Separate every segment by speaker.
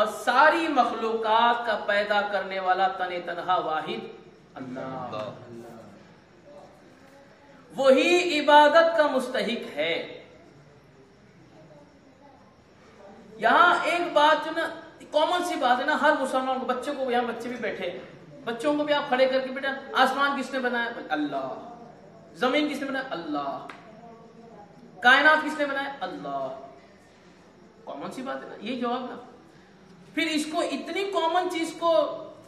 Speaker 1: اور ساری مخلوقات کا پیدا کرنے والا تنہا واحد اللہ، وہی عبادت کا مستحق ہے۔ یہاں ایک بات جو نا کامن سی بات ہے نا، ہر مسلمان کو، بچوں کو، یہاں بچے بھی بیٹھے، بچوں کو بھی آپ کھڑے کر کے بیٹا آسمان کس نے بنایا؟ اللہ۔ زمین کس نے بنایا؟ اللہ۔ کائنات کس نے بنایا؟ اللہ۔ کامن سی بات ہے نا، یہی جواب نا۔ پھر اس کو اتنی کامن چیز کو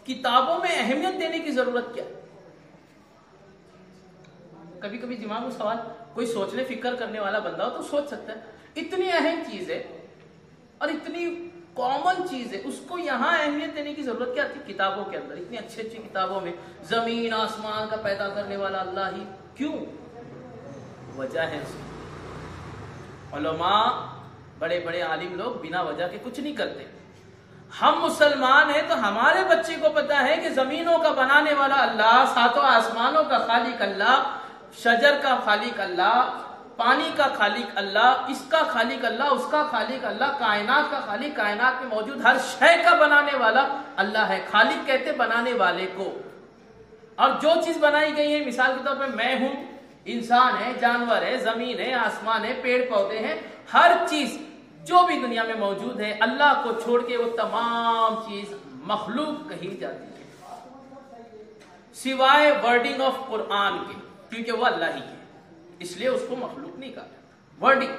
Speaker 1: کتابوں میں اہمیت دینے کی ضرورت کیا؟ کبھی کبھی دماغ میں سوال، کوئی سوچنے فکر کرنے والا بندہ ہو تو سوچ سکتا ہے، اتنی اہم چیز ہے اور اتنی کامن چیز ہے، اس کو یہاں اہمیت دینے کی ضرورت کیا تھی؟ کتابوں کے اندر، اتنی اچھی اچھی کتابوں میں زمین آسمان کا پیدا کرنے والا اللہ ہی کیوں؟ وجہ ہے اس کی۔ علماء، بڑے بڑے عالم لوگ بنا وجہ کے کچھ نہیں کرتے۔ ہم مسلمان ہیں تو ہمارے بچے کو پتا ہے کہ زمینوں کا بنانے والا اللہ، ساتوں آسمانوں کا خالق اللہ، شجر کا خالق اللہ، پانی کا خالق اللہ، اس کا خالق اللہ، اس کا خالق اللہ، کائنات کا خالق، کائنات میں موجود ہر شے کا بنانے والا اللہ ہے۔ خالق کہتے بنانے والے کو۔ اور جو چیز بنائی گئی ہے، مثال کے طور پہ میں ہوں، انسان ہے، جانور ہے، زمین ہے، آسمان ہے، پیڑ پودے ہیں، ہر چیز جو بھی دنیا میں موجود ہے، اللہ کو چھوڑ کے وہ تمام چیز مخلوق کہی جاتی ہے، سوائے ورڈنگ آف قرآن کے، کیونکہ وہ اللہ ہی ہے، اس لیے اس کو مخلوق نہیں کہا، ورڈنگ۔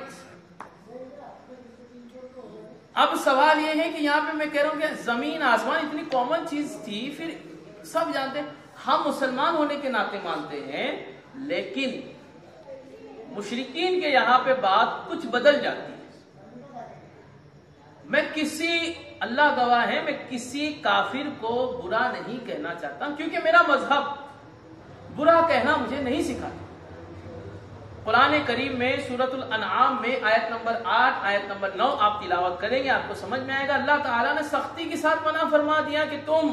Speaker 1: اب سوال یہ ہے کہ یہاں پہ میں کہہ رہا ہوں کہ زمین آسمان اتنی کامن چیز تھی، پھر سب جانتے ہیں، ہم مسلمان ہونے کے ناطے مانتے ہیں، لیکن مشرکین کے یہاں پہ بات کچھ بدل جاتی ہے۔ میں کسی، اللہ گواہ ہے، میں کسی کافر کو برا نہیں کہنا چاہتا، کیونکہ میرا مذہب برا کہنا مجھے نہیں سکھاتا۔ قرآن کریم میں سورۃ الانعام میں آیت نمبر 8، آیت نمبر 9 آپ تلاوت کریں گے، آپ کو سمجھ میں آئے گا۔ اللہ تعالیٰ نے سختی کے ساتھ منع فرما دیا کہ تم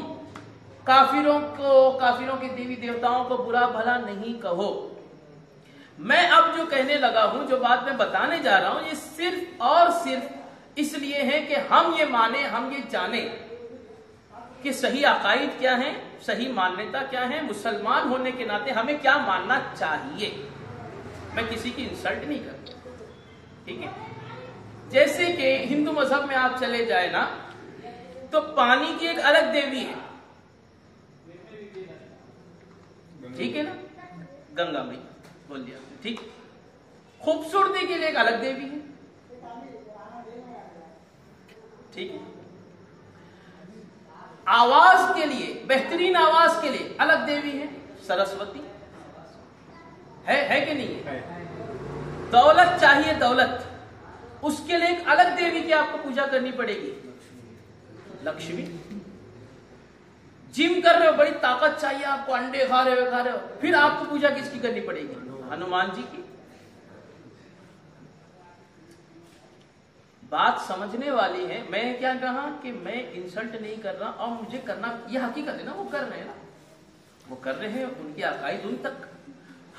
Speaker 1: کافروں کے دیوی دیوتاؤں کو برا بھلا نہیں کہو۔ میں اب جو کہنے لگا ہوں، جو بات میں بتانے جا رہا ہوں، یہ صرف اور صرف اس لیے ہے کہ ہم یہ مانیں، ہم یہ جانیں کہ صحیح عقائد کیا ہیں، صحیح مانیتا کیا ہے، مسلمان ہونے کے ناطے ہمیں کیا ماننا چاہیے۔ میں کسی کی انسلٹ نہیں کرتا، ٹھیک ہے؟ جیسے کہ ہندو مذہب میں آپ چلے جائے نا، تو پانی کی ایک الگ دیوی ہے، ٹھیک ہے نا، گنگا مائی بول دیا، ٹھیک۔ خوبصورتی کے لیے ایک الگ دیوی ہے، ٹھیک ہے۔ آواز کے لیے، بہترین آواز کے لیے الگ دیوی ہے، سرسوتی ہے کہ نہیں ہے؟ دولت چاہیے، دولت، اس کے لیے ایک الگ دیوی کی آپ کو پوجا کرنی پڑے گی، لکشمی۔ جم کر رہے ہو، بڑی طاقت چاہیے آپ کو، انڈے کھا رہے ہو، پھر آپ کو پوجا کس کی کرنی پڑے گی؟ ہنومان جی کی۔ بات سمجھنے والی ہے۔ میں کیا کہا کہ میں انسلٹ نہیں کر رہا، اور مجھے کرنا، یہ حقیقت ہے نا، وہ کر رہے ہیں نا، وہ کر رہے ہیں، ان کی عقائد ان تک۔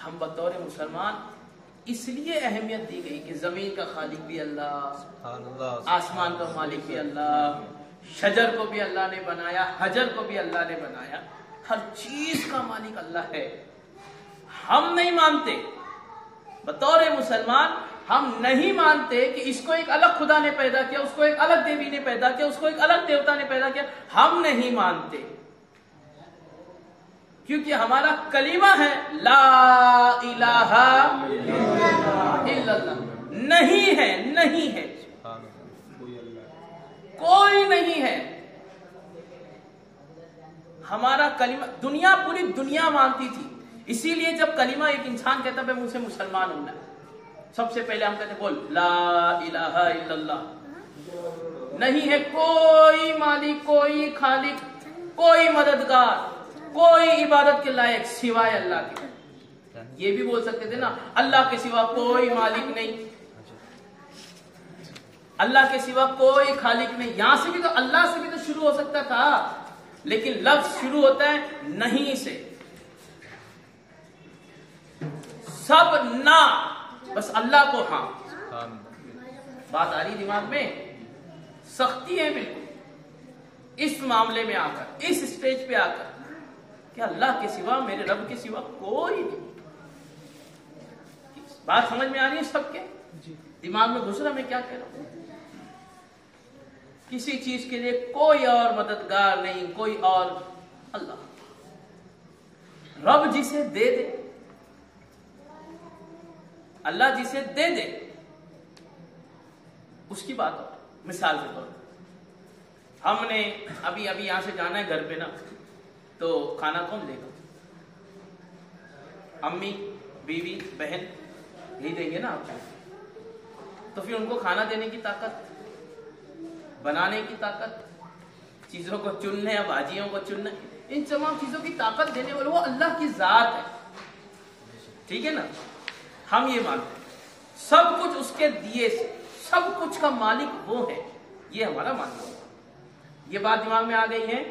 Speaker 1: ہم بطور مسلمان اس لیے اہمیت دی گئی کہ زمین کا خالق بھی اللہ، آسمان کا مالک بھی اللہ، شجر کو بھی اللہ نے بنایا، حجر کو بھی اللہ نے بنایا، ہر چیز کا مالک اللہ ہے۔ ہم نہیں مانتے، بطور مسلمان ہم نہیں مانتے کہ اس کو ایک الگ خدا نے پیدا کیا، اس کو ایک الگ دیوی نے پیدا کیا، اس کو ایک الگ دیوتا نے پیدا کیا، ہم نہیں مانتے، کیونکہ ہمارا کلمہ ہے لا الہ الا اللہ۔ نہیں ہے، نہیں ہے، کوئی نہیں ہے۔ ہمارا کلمہ دنیا، پوری دنیا مانتی تھی، اسی لیے جب کلمہ ایک انسان کہتا ہے مجھ سے مسلمان ہونا ہے، سب سے پہلے ہم کہتے ہیں بول لا الہ الا اللہ۔ نہیں ہے کوئی مالک، کوئی خالق، کوئی مددگار، کوئی عبادت کے لائق سوائے اللہ کے۔ یہ بھی بول سکتے تھے نا، اللہ کے سوا کوئی مالک نہیں، اللہ کے سوا کوئی خالق نہیں۔ یہاں سے بھی تو، اللہ سے بھی تو شروع ہو سکتا تھا، لیکن لفظ شروع ہوتا ہے نہیں سے، سب نہ، بس اللہ کو ہاں۔ بات آ رہی دماغ میں؟ سختی ہے بالکل، اس معاملے میں آ کر، اس اسٹیج پہ آ کر کہ اللہ کے سوا، میرے رب کے سوا کوئی نہیں. بات سمجھ میں آ رہی ہے سب کے؟ دماغ میں گھس رہا میں کیا کہہ رہا ہوں؟ کسی چیز کے لیے کوئی اور مددگار نہیں، کوئی اور، اللہ. رب جسے دے دے، اللہ جسے دے دے، اس کی بات ہو. مثال کے طور پر ہم نے ابھی یہاں سے جانا ہے گھر پہ نا، تو کھانا کون دے گا؟ امی، بیوی، بہن یہی دیں گے نا آپ کو. تو پھر ان کو کھانا دینے کی طاقت، بنانے کی طاقت، چیزوں کو چننے یا بھاجیوں کو چننے، ان تمام چیزوں کی طاقت دینے والے وہ اللہ کی ذات ہے. ٹھیک ہے نا؟ ہم یہ مانتے ہیں سب کچھ اس کے دیے سے، سب کچھ کا مالک وہ ہے، یہ ہمارا ماننا ہے. یہ بات دماغ میں آ گئی ہے؟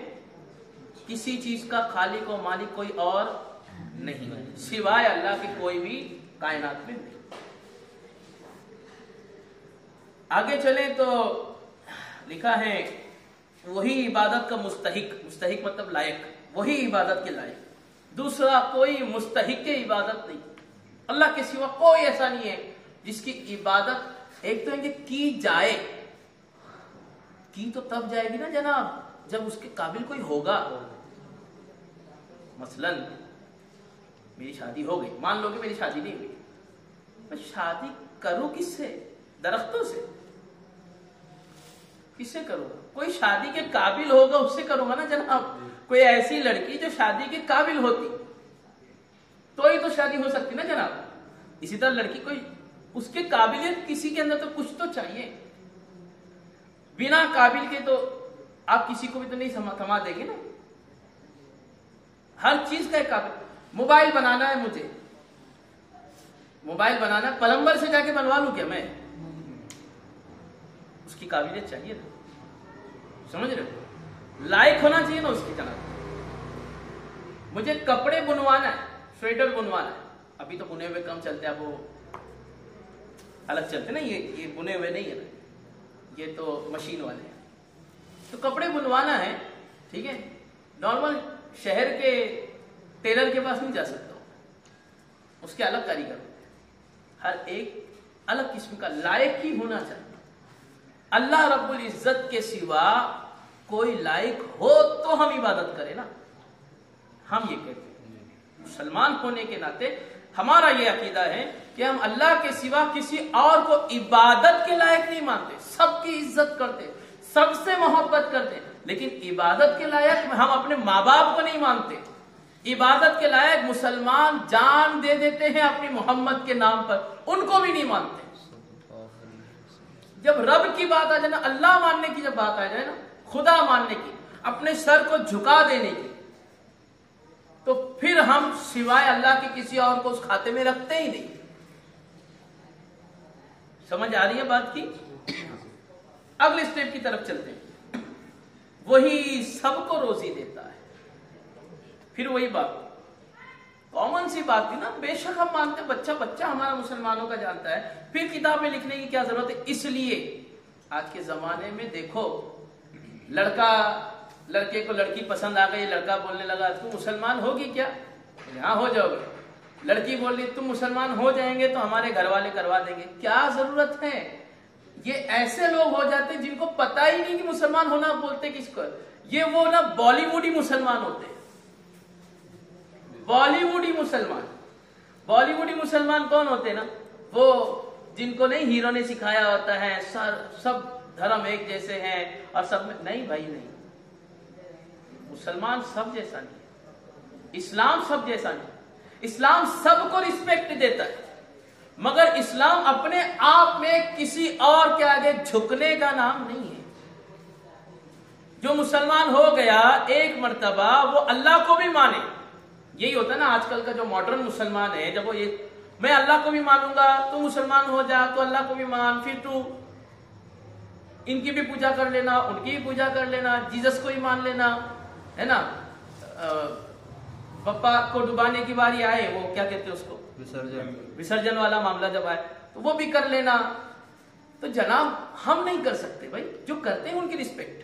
Speaker 1: کسی چیز کا خالق و مالک کوئی اور نہیں سوائے اللہ کے، کوئی بھی کائنات میں نہیں. آگے چلیں تو لکھا ہے وہی عبادت کا مستحق، مستحق مطلب لائق، وہی عبادت کے لائق، دوسرا کوئی مستحق عبادت نہیں. اللہ کے سوا کوئی ایسا نہیں ہے جس کی عبادت، ایک تو یہ کی جائے، کی تو تب جائے گی نا جناب جب اس کے قابل کوئی ہوگا. مثلا میری شادی ہو گئی، مان لو کہ میری شادی نہیں ہوئی، میں شادی کروں کس سے؟ درختوں سے. کس سے کروں گا؟ کوئی شادی کے قابل ہوگا اس سے کروں گا نا جناب. کوئی ایسی لڑکی جو شادی کے قابل ہوتی تو ہی تو شادی ہو سکتی نا جناب. اسی طرح لڑکی کوئی، اس کے قابلیت کسی کے اندر تو کچھ تو چاہیے. بنا قابل کے تو آپ کسی کو بھی تو نہیں تھما دیں گے نا. ہر چیز کا ایک قابل. موبائل بنانا ہے مجھے، موبائل بنانا ہے، پلمبر سے جا کے بنوا لوں کیا میں؟ اس کی قابلیت چاہیے نا. سمجھ رہے ہو؟ لائق ہونا چاہیے نا اس کی جناب. مجھے کپڑے بنوانا ہے، سویٹر بنوانا ہے، ابھی تو بنے ہوئے کم چلتے ہیں، اب وہ الگ چلتے نا، یہ بنے ہوئے نہیں ہے نا، یہ تو مشین والے ہیں. تو کپڑے بنوانا ہے، ٹھیک ہے، نارمل شہر کے ٹیلر کے پاس نہیں جا سکتا، اس کے الگ کاریگر ہوتے ہیں، ہر ایک الگ قسم کا لائق ہی ہونا چاہیے. اللہ رب العزت کے سوا کوئی لائق ہو تو ہم عبادت کریں نا. ہم یہ کہتے ہیں مسلمان ہونے کے ناطے ہمارا یہ عقیدہ ہے کہ ہم اللہ کے سوا کسی اور کو عبادت کے لائق نہیں مانتے. سب کی عزت کرتے، سب سے محبت کرتے، لیکن عبادت کے لائق ہم اپنے ماں باپ کو نہیں مانتے. عبادت کے لائق مسلمان جان دے دیتے ہیں اپنی محمد کے نام پر، ان کو بھی نہیں مانتے. جب رب کی بات آ جائے نا، اللہ ماننے کی جب بات آ جائے نا، خدا ماننے کی، اپنے سر کو جھکا دینے کی، تو پھر ہم سوائے اللہ کے کسی اور کو اس کھاتے میں رکھتے ہی نہیں. سمجھ آ رہی ہے بات کی؟ اگلے اسٹیپ کی طرف چلتے ہیں. وہی سب کو روزی دیتا ہے. پھر وہی بات کامن سی بات تھی نا، بے شک ہم مانتے، بچہ ہمارا مسلمانوں کا جانتا ہے، پھر کتابیں لکھنے کی کیا ضرورت ہے. اس لیے آج کے زمانے میں دیکھو، لڑکے کو لڑکی پسند آ گئی، لڑکا بولنے لگا تم مسلمان ہوگی کیا؟ ہاں ہو جاؤ گے. لڑکی بول رہی تم مسلمان ہو جائیں گے تو ہمارے گھر والے کروا دیں گے. کیا ضرورت ہے؟ یہ ایسے لوگ ہو جاتے ہیں جن کو پتا ہی نہیں کہ مسلمان ہونا بولتے کس کو. یہ وہ نا بالی ووڈی مسلمان ہوتے ہیں. بالی ووڈی مسلمان کون ہوتے ہیں نا؟ وہ جن کو نہیں ہیرو نے سکھایا ہوتا ہے سب دھرم ایک جیسے ہیں اور سب میں نہیں. بھائی نہیں، مسلمان سب جیسا نہیں، اسلام سب جیسا نہیں. اسلام سب کو رسپیکٹ دیتا ہے، مگر اسلام اپنے آپ میں کسی اور کے آگے جھکنے کا نام نہیں ہے. جو مسلمان ہو گیا ایک مرتبہ وہ اللہ کو بھی مانے. یہی ہوتا ہے نا آج کل کا جو ماڈرن مسلمان ہے، جب وہ یہ میں اللہ کو بھی مانوں گا تو مسلمان ہو جا، تو اللہ کو بھی مان، پھر تو ان کی بھی پوجا کر لینا، ان کی بھی پوجا کر لینا، جیزس کو ہی مان لینا، ہے نا. پپا کو ڈبانے کی باری آئے، وہ کیا کہتے ہیں اس کو، وسرجن والا معاملہ جب آئے تو وہ بھی کر لینا. تو جناب ہم نہیں کر سکتے بھائی، جو کرتے ہیں ان کی رسپیکٹ.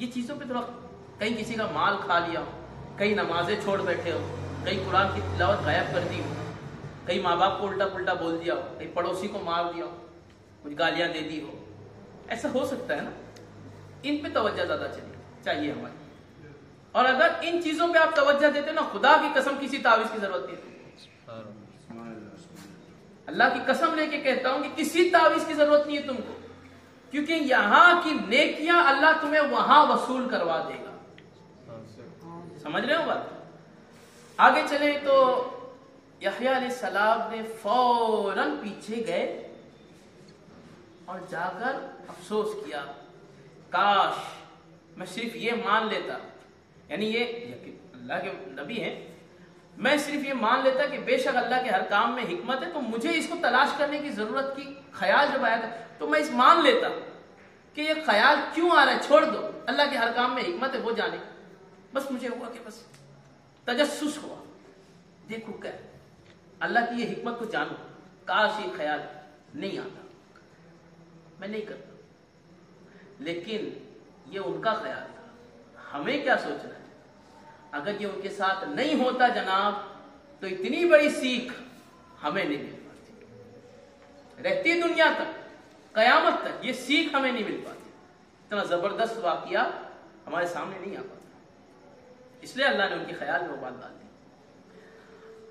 Speaker 1: یہ چیزوں پہ تھوڑا، کہیں کسی کا مال کھا لیا ہو، کہیں نمازیں چھوڑ بیٹھے ہو، کہیں قرآن کی تلاوت غائب کر دی ہو، کہیں ماں باپ کو الٹا پلٹا بول دیا ہو، کہیں پڑوسی کو مار دیا ہو، کچھ گالیاں دے دی ہو، ایسا ہو سکتا ہے نا. ان پہ توجہ زیادہ چاہیے ہماری. اور اگر ان چیزوں پہ آپ توجہ دیتے نا، خدا کی قسم کسی تعویذ کی ضرورت نہیں. اللہ کی قسم لے کے کہتا ہوں کہ کسی تعویذ کی ضرورت نہیں ہے تم کو، کیونکہ یہاں کی نیکیاں اللہ تمہیں وہاں وصول کروا دے گا. سمجھ رہے ہو بات؟ آگے چلیں تو یحییٰ علیہ السلام نے فوراً پیچھے گئے اور جا کر افسوس کیا، کاش میں صرف یہ مان لیتا، یعنی یہ اللہ کے نبی ہیں، میں صرف یہ مان لیتا کہ بے شک اللہ کے ہر کام میں حکمت ہے، تو مجھے اس کو تلاش کرنے کی ضرورت کی خیال جب آیا تھا تو میں اس مان لیتا کہ یہ خیال کیوں آ رہا ہے، چھوڑ دو، اللہ کے ہر کام میں حکمت ہے وہ جانے. بس مجھے ہوا کہ بس تجسس ہوا، دیکھو کیا اللہ کی یہ حکمت کو جانو، کاش یہ خیال نہیں آتا، میں نہیں کرتا. لیکن یہ ان کا خیال تھا، ہمیں کیا سوچنا ہے؟ اگر یہ ان کے ساتھ نہیں ہوتا جناب تو اتنی بڑی سیکھ ہمیں نہیں مل پاتی، رہتی دنیا تک، قیامت تک یہ سیکھ ہمیں نہیں مل پاتی. اتنا زبردست واقعہ ہمارے سامنے نہیں آ پاتا، اس لیے اللہ نے ان کے خیال میں وہ بات ڈال دی.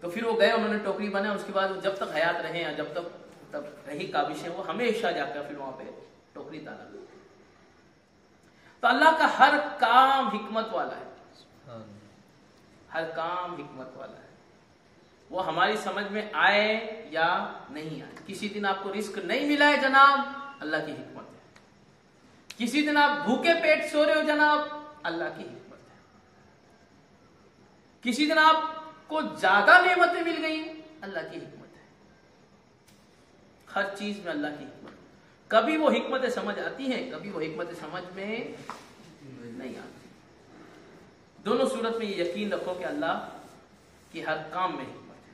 Speaker 1: تو پھر وہ گئے، انہوں نے ٹوکری بنا، اس کے بعد وہ جب تک حیات رہے ہیں، جب تک رہی کابشیں، وہ ہمیشہ جا کر پھر وہاں پہ ٹوکری تانا. تو اللہ کا ہر کام حکمت والا ہے، ہر کام حکمت والا ہے. وہ ہماری سمجھ میں آئے یا نہیں آئے. کسی دن آپ کو رزق نہیں ملا ہے جناب، اللہ کی حکمت ہے. کسی دن آپ بھوکے پیٹ سو رہے ہو جناب، اللہ کی حکمت ہے. کسی دن آپ کو زیادہ نعمتیں مل گئی، اللہ کی حکمت ہے. ہر چیز میں اللہ کی حکمت. کبھی وہ حکمتیں سمجھ آتی ہیں، کبھی وہ حکمتیں سمجھ میں نہیں آتی. دونوں صورت میں یہ یقین رکھو کہ اللہ کی ہر کام میں حکمت ہے.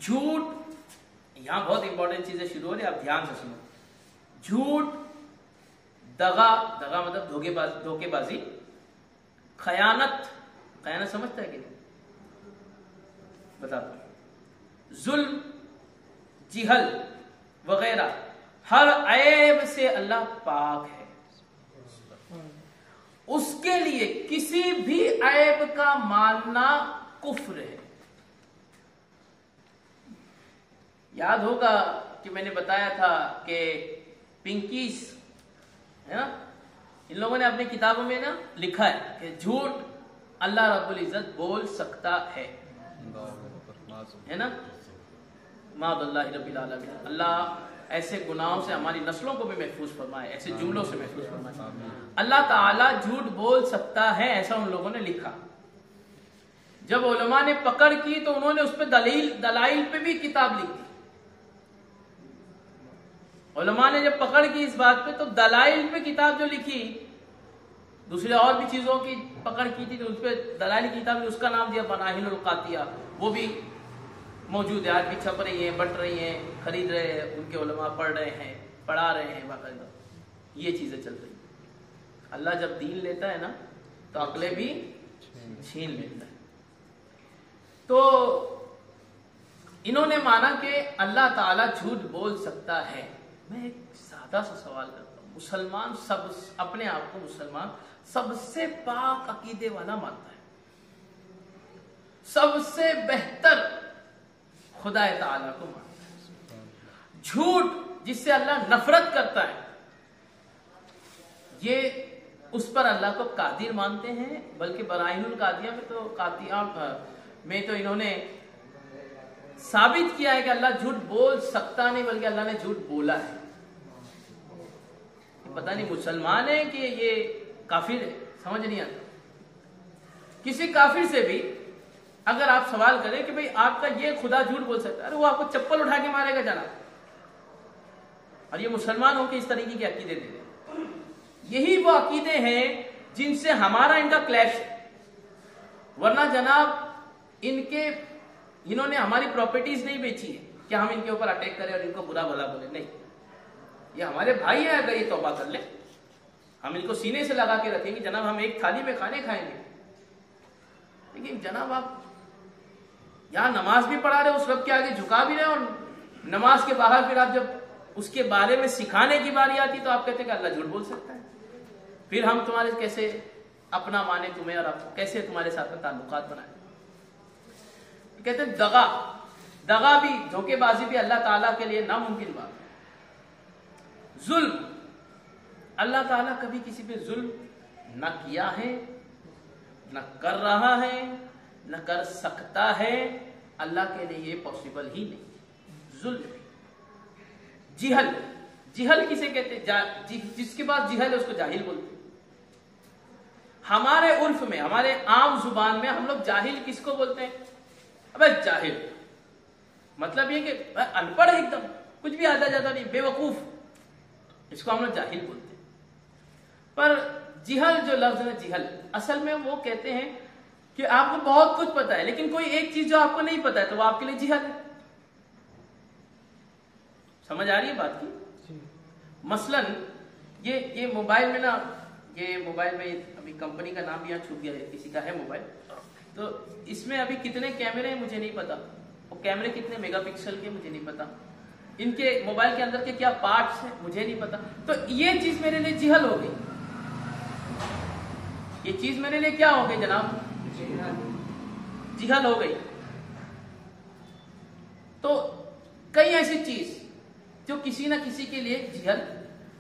Speaker 1: جھوٹ، یہاں بہت امپورٹنٹ چیزیں شروع ہو رہی ہیں، آپ دھیان سے سنو. جھوٹ، دغا مطلب دھوکے بازی، خیانت سمجھتا ہے کہ نہیں؟ بتاتا ہوں. ظلم، جہل وغیرہ، ہر عیب سے اللہ پاک ہے. اس کے لیے کسی بھی عیب کا ماننا کفر ہے. یاد ہوگا کہ میں نے بتایا تھا کہ پنکیز ہے نا، ان لوگوں نے اپنی کتابوں میں نا لکھا ہے کہ جھوٹ اللہ رب العزت بول سکتا ہے نا. معاذ اللہ رب العالمین. اللہ ایسے گناہوں سے ہماری نسلوں کو بھی محفوظ فرمائے، ایسے جملوں سے محفوظ فرمائے. اللہ تعالیٰ جھوٹ بول سکتا ہے، ایسا ان لوگوں نے لکھا. جب علماء نے پکڑ کی تو انہوں نے اس پہ دلائل پہ بھی کتاب لکھی. علماء نے جب پکڑ کی اس بات پہ تو دلائل پہ کتاب جو لکھی، دوسرے اور بھی چیزوں کی پکڑ کی تھی تو اس پہ دلائل کی کتاب، اس کا نام دیا بناہل القاطیہ. وہ بھی موجود ہے، آج بھی چھپ رہی ہیں، بٹ رہی ہیں، خرید رہے ہیں، ان کے علماء پڑھ رہے ہیں، پڑھا رہے ہیں باقاعدہ. یہ چیزیں چل رہی ہیں. اللہ جب دین لیتا ہے نا تو عقلیں بھی چھین لیتا ہے. تو انہوں نے مانا کہ اللہ تعالیٰ جھوٹ بول سکتا ہے. میں ایک سادہ سا سوال کرتا ہوں. مسلمان اپنے آپ کو مسلمان سب سے پاک عقیدے والا مانتا ہے، سب سے بہتر خدا تعالیٰ کو مانتا ہے. جھوٹ جس سے اللہ نفرت کرتا ہے، یہ اس پر اللہ کو قادر مانتے ہیں. بلکہ براہین القادیہ میں تو انہوں نے ثابت کیا ہے کہ اللہ جھوٹ بول سکتا نہیں، بلکہ اللہ نے جھوٹ بولا ہے. پتہ نہیں مسلمان ہے کہ یہ کافر ہے، سمجھ نہیں آتا. کسی کافر سے بھی اگر آپ سوال کریں کہ بھئی آپ کا یہ خدا جھوٹ بول سکتا ہے، ارے وہ آپ کو چپل اٹھا کے مارے گا جناب. اور یہ مسلمان ہو کے اس طریقے کے عقیدے دے رہے. یہی وہ عقیدے ہیں جن سے ہمارا ان کا کلیش ہے. ورنہ جناب انہوں نے ہماری پراپرٹیز نہیں بیچی ہے کہ ہم ان کے اوپر اٹیک کریں اور ان کو برا بھلا بولے. نہیں، یہ ہمارے بھائی ہیں، اگر یہ توبہ کر لیں ہم ان کو سینے سے لگا کے رکھیں گے جناب ہم ایک تھالی میں کھانے کھائیں گے، لیکن جناب آپ یہاں نماز بھی پڑھا رہے اس رب کے آگے جھکا بھی رہے، اور نماز کے باہر پھر آپ جب اس کے بارے میں سکھانے کی باری آتی تو آپ کہتے ہیں کہ اللہ جھوٹ بول سکتا ہے، پھر ہم تمہارے کیسے اپنا مانے تمہیں اور آپ کیسے تمہارے ساتھ میں تعلقات بنائیں۔ کہتے ہیں دغا بھی، دھوکے بازی بھی اللہ تعالیٰ کے لیے ناممکن بات ہے۔ ظلم، اللہ تعالیٰ کبھی کسی پہ ظلم نہ کیا ہے، نہ کر رہا ہے، نہ کر سکتا ہے، اللہ کے لیے یہ پاسبل ہی نہیں۔ ظلم، جہل کسے کہتے ہیں؟ جس کے پاس جہل ہے اس کو جاہل بولتے ہیں۔ ہمارے عرف میں، ہمارے عام زبان میں ہم لوگ جاہل کس کو بولتے ہیں؟ ابے جاہل مطلب یہ کہ ان پڑھ ایک دم، کچھ بھی آتا جاتا نہیں، بے وقوف، اس کو ہم لوگ جاہل بولتے ہیں۔ پر جہل جو لفظ ہے جہل، اصل میں وہ کہتے ہیں کہ آپ کو بہت کچھ پتا ہے لیکن کوئی ایک چیز جو آپ کو نہیں پتا ہے تو وہ آپ کے لیے جہل ہے۔ سمجھ آ رہی ہے بات کی؟ مثلاً یہ موبائل میں نا، یہ موبائل میں ابھی کمپنی کا نام بھی یہاں چھپ گیا ہے، کسی کا ہے موبائل، تو اس میں ابھی کتنے کیمرے ہیں مجھے نہیں پتا، وہ کیمرے کتنے میگا پکسل کے مجھے نہیں پتا، ان کے موبائل کے اندر کے کیا پارٹس ہیں مجھے نہیں پتا، تو یہ چیز میرے لیے جہل ہو گئی۔ یہ چیز میرے لیے کیا ہو گئی جناب؟ جہل ہو گئی۔ تو کئی ایسی چیز جو کسی نہ کسی کے لیے جہل،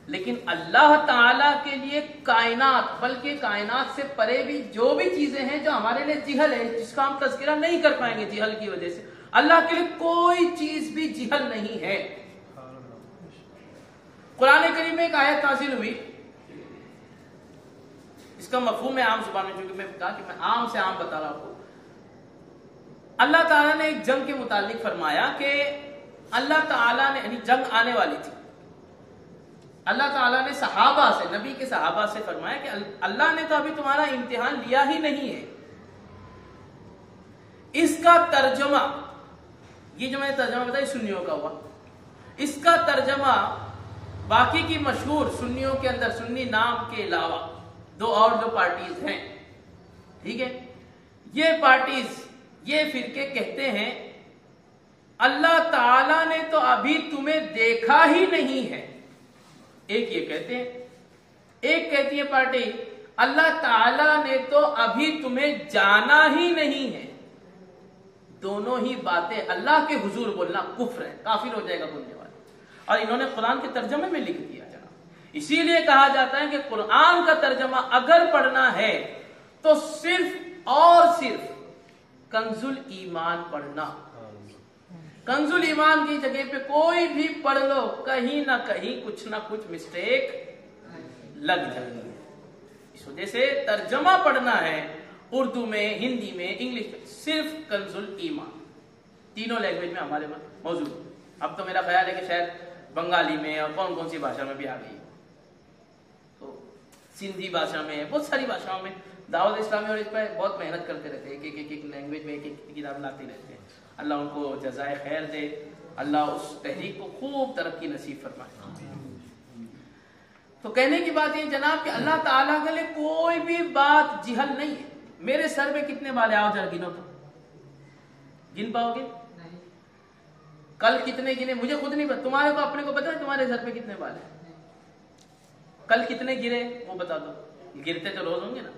Speaker 1: لیکن اللہ تعالی کے لیے کائنات، بلکہ کائنات سے پرے بھی جو بھی چیزیں ہیں جو ہمارے لیے جہل ہے، جس کا ہم تذکرہ نہیں کر پائیں گے جہل کی وجہ سے، اللہ کے لیے کوئی چیز بھی جہل نہیں ہے۔ قرآن کریم میں ایک آیت نازل ہوئی، اس کا مفہوم ہے عام زبان میں، چونکہ میں کہا کہ میں عام سے عام بتا رہا ہوں۔ اللہ تعالیٰ نے ایک جنگ کے متعلق فرمایا کہ اللہ تعالیٰ نے، یعنی جنگ آنے والی تھی، اللہ تعالیٰ نے صحابہ سے، نبی کے صحابہ سے فرمایا کہ اللہ نے تو ابھی تمہارا امتحان لیا ہی نہیں ہے، اس کا ترجمہ، یہ جو میں نے ترجمہ بتایا سنیوں کا ہوا، اس کا ترجمہ باقی کی مشہور سنیوں کے اندر، سنی نام کے علاوہ دو اور جو پارٹیز ہیں، ٹھیک ہے، یہ پارٹیز، یہ فرقے کہتے ہیں اللہ تعالیٰ نے تو ابھی تمہیں دیکھا ہی نہیں ہے، ایک یہ کہتے ہیں، ایک کہتی ہے پارٹی اللہ تعالیٰ نے تو ابھی تمہیں جانا ہی نہیں ہے۔ دونوں ہی باتیں اللہ کے حضور بولنا کفر ہے، کافر ہو جائے گا بولنے والا، اور انہوں نے قرآن کے ترجمے میں لکھ دیا جناب۔ اسی لیے کہا جاتا ہے کہ قرآن کا ترجمہ اگر پڑھنا ہے تو صرف اور صرف کنز الایمان پڑھنا، کنز الایمان کی جگہ پہ کوئی بھی پڑھ لو، کہیں نہ کہیں کچھ نہ کچھ مسٹیک لگ جائے گی۔ اس وجہ سے ترجمہ پڑھنا ہے اردو میں، ہندی میں، انگلش میں، صرف کنز الایمان، تینوں لینگویج میں ہمارے موجود۔ اب تو میرا خیال ہے کہ شاید بنگالی میں اور کون سی بھاشا میں بھی آ گئی، تو سندھی بھاشا میں، بہت ساری بھاشاؤں میں دعوت اسلامی اور اس پہ بہت محنت کرتے رہتے ہیں، ایک لینگویج میں ایک کتاب لاتے رہتے ہیں۔ اللہ ان کو جزائے خیر دے، اللہ اس تحریک کو خوب ترقی نصیب فرمائے۔ تو کہنے کی بات یہ جناب کہ اللہ تعالیٰ کے لیے کوئی بھی بات جہل نہیں ہے۔ میرے سر میں کتنے بال ہیں؟ آؤ ذرا گنو تو، گن پاؤ گے؟ کل کتنے گنے مجھے خود نہیں پتا، تمہارے کو اپنے کو پتا ہے تمہارے سر پہ کتنے بال ہیں؟ کل کتنے گرے وہ بتا دو، گرتے تو روز ہوں گے نا۔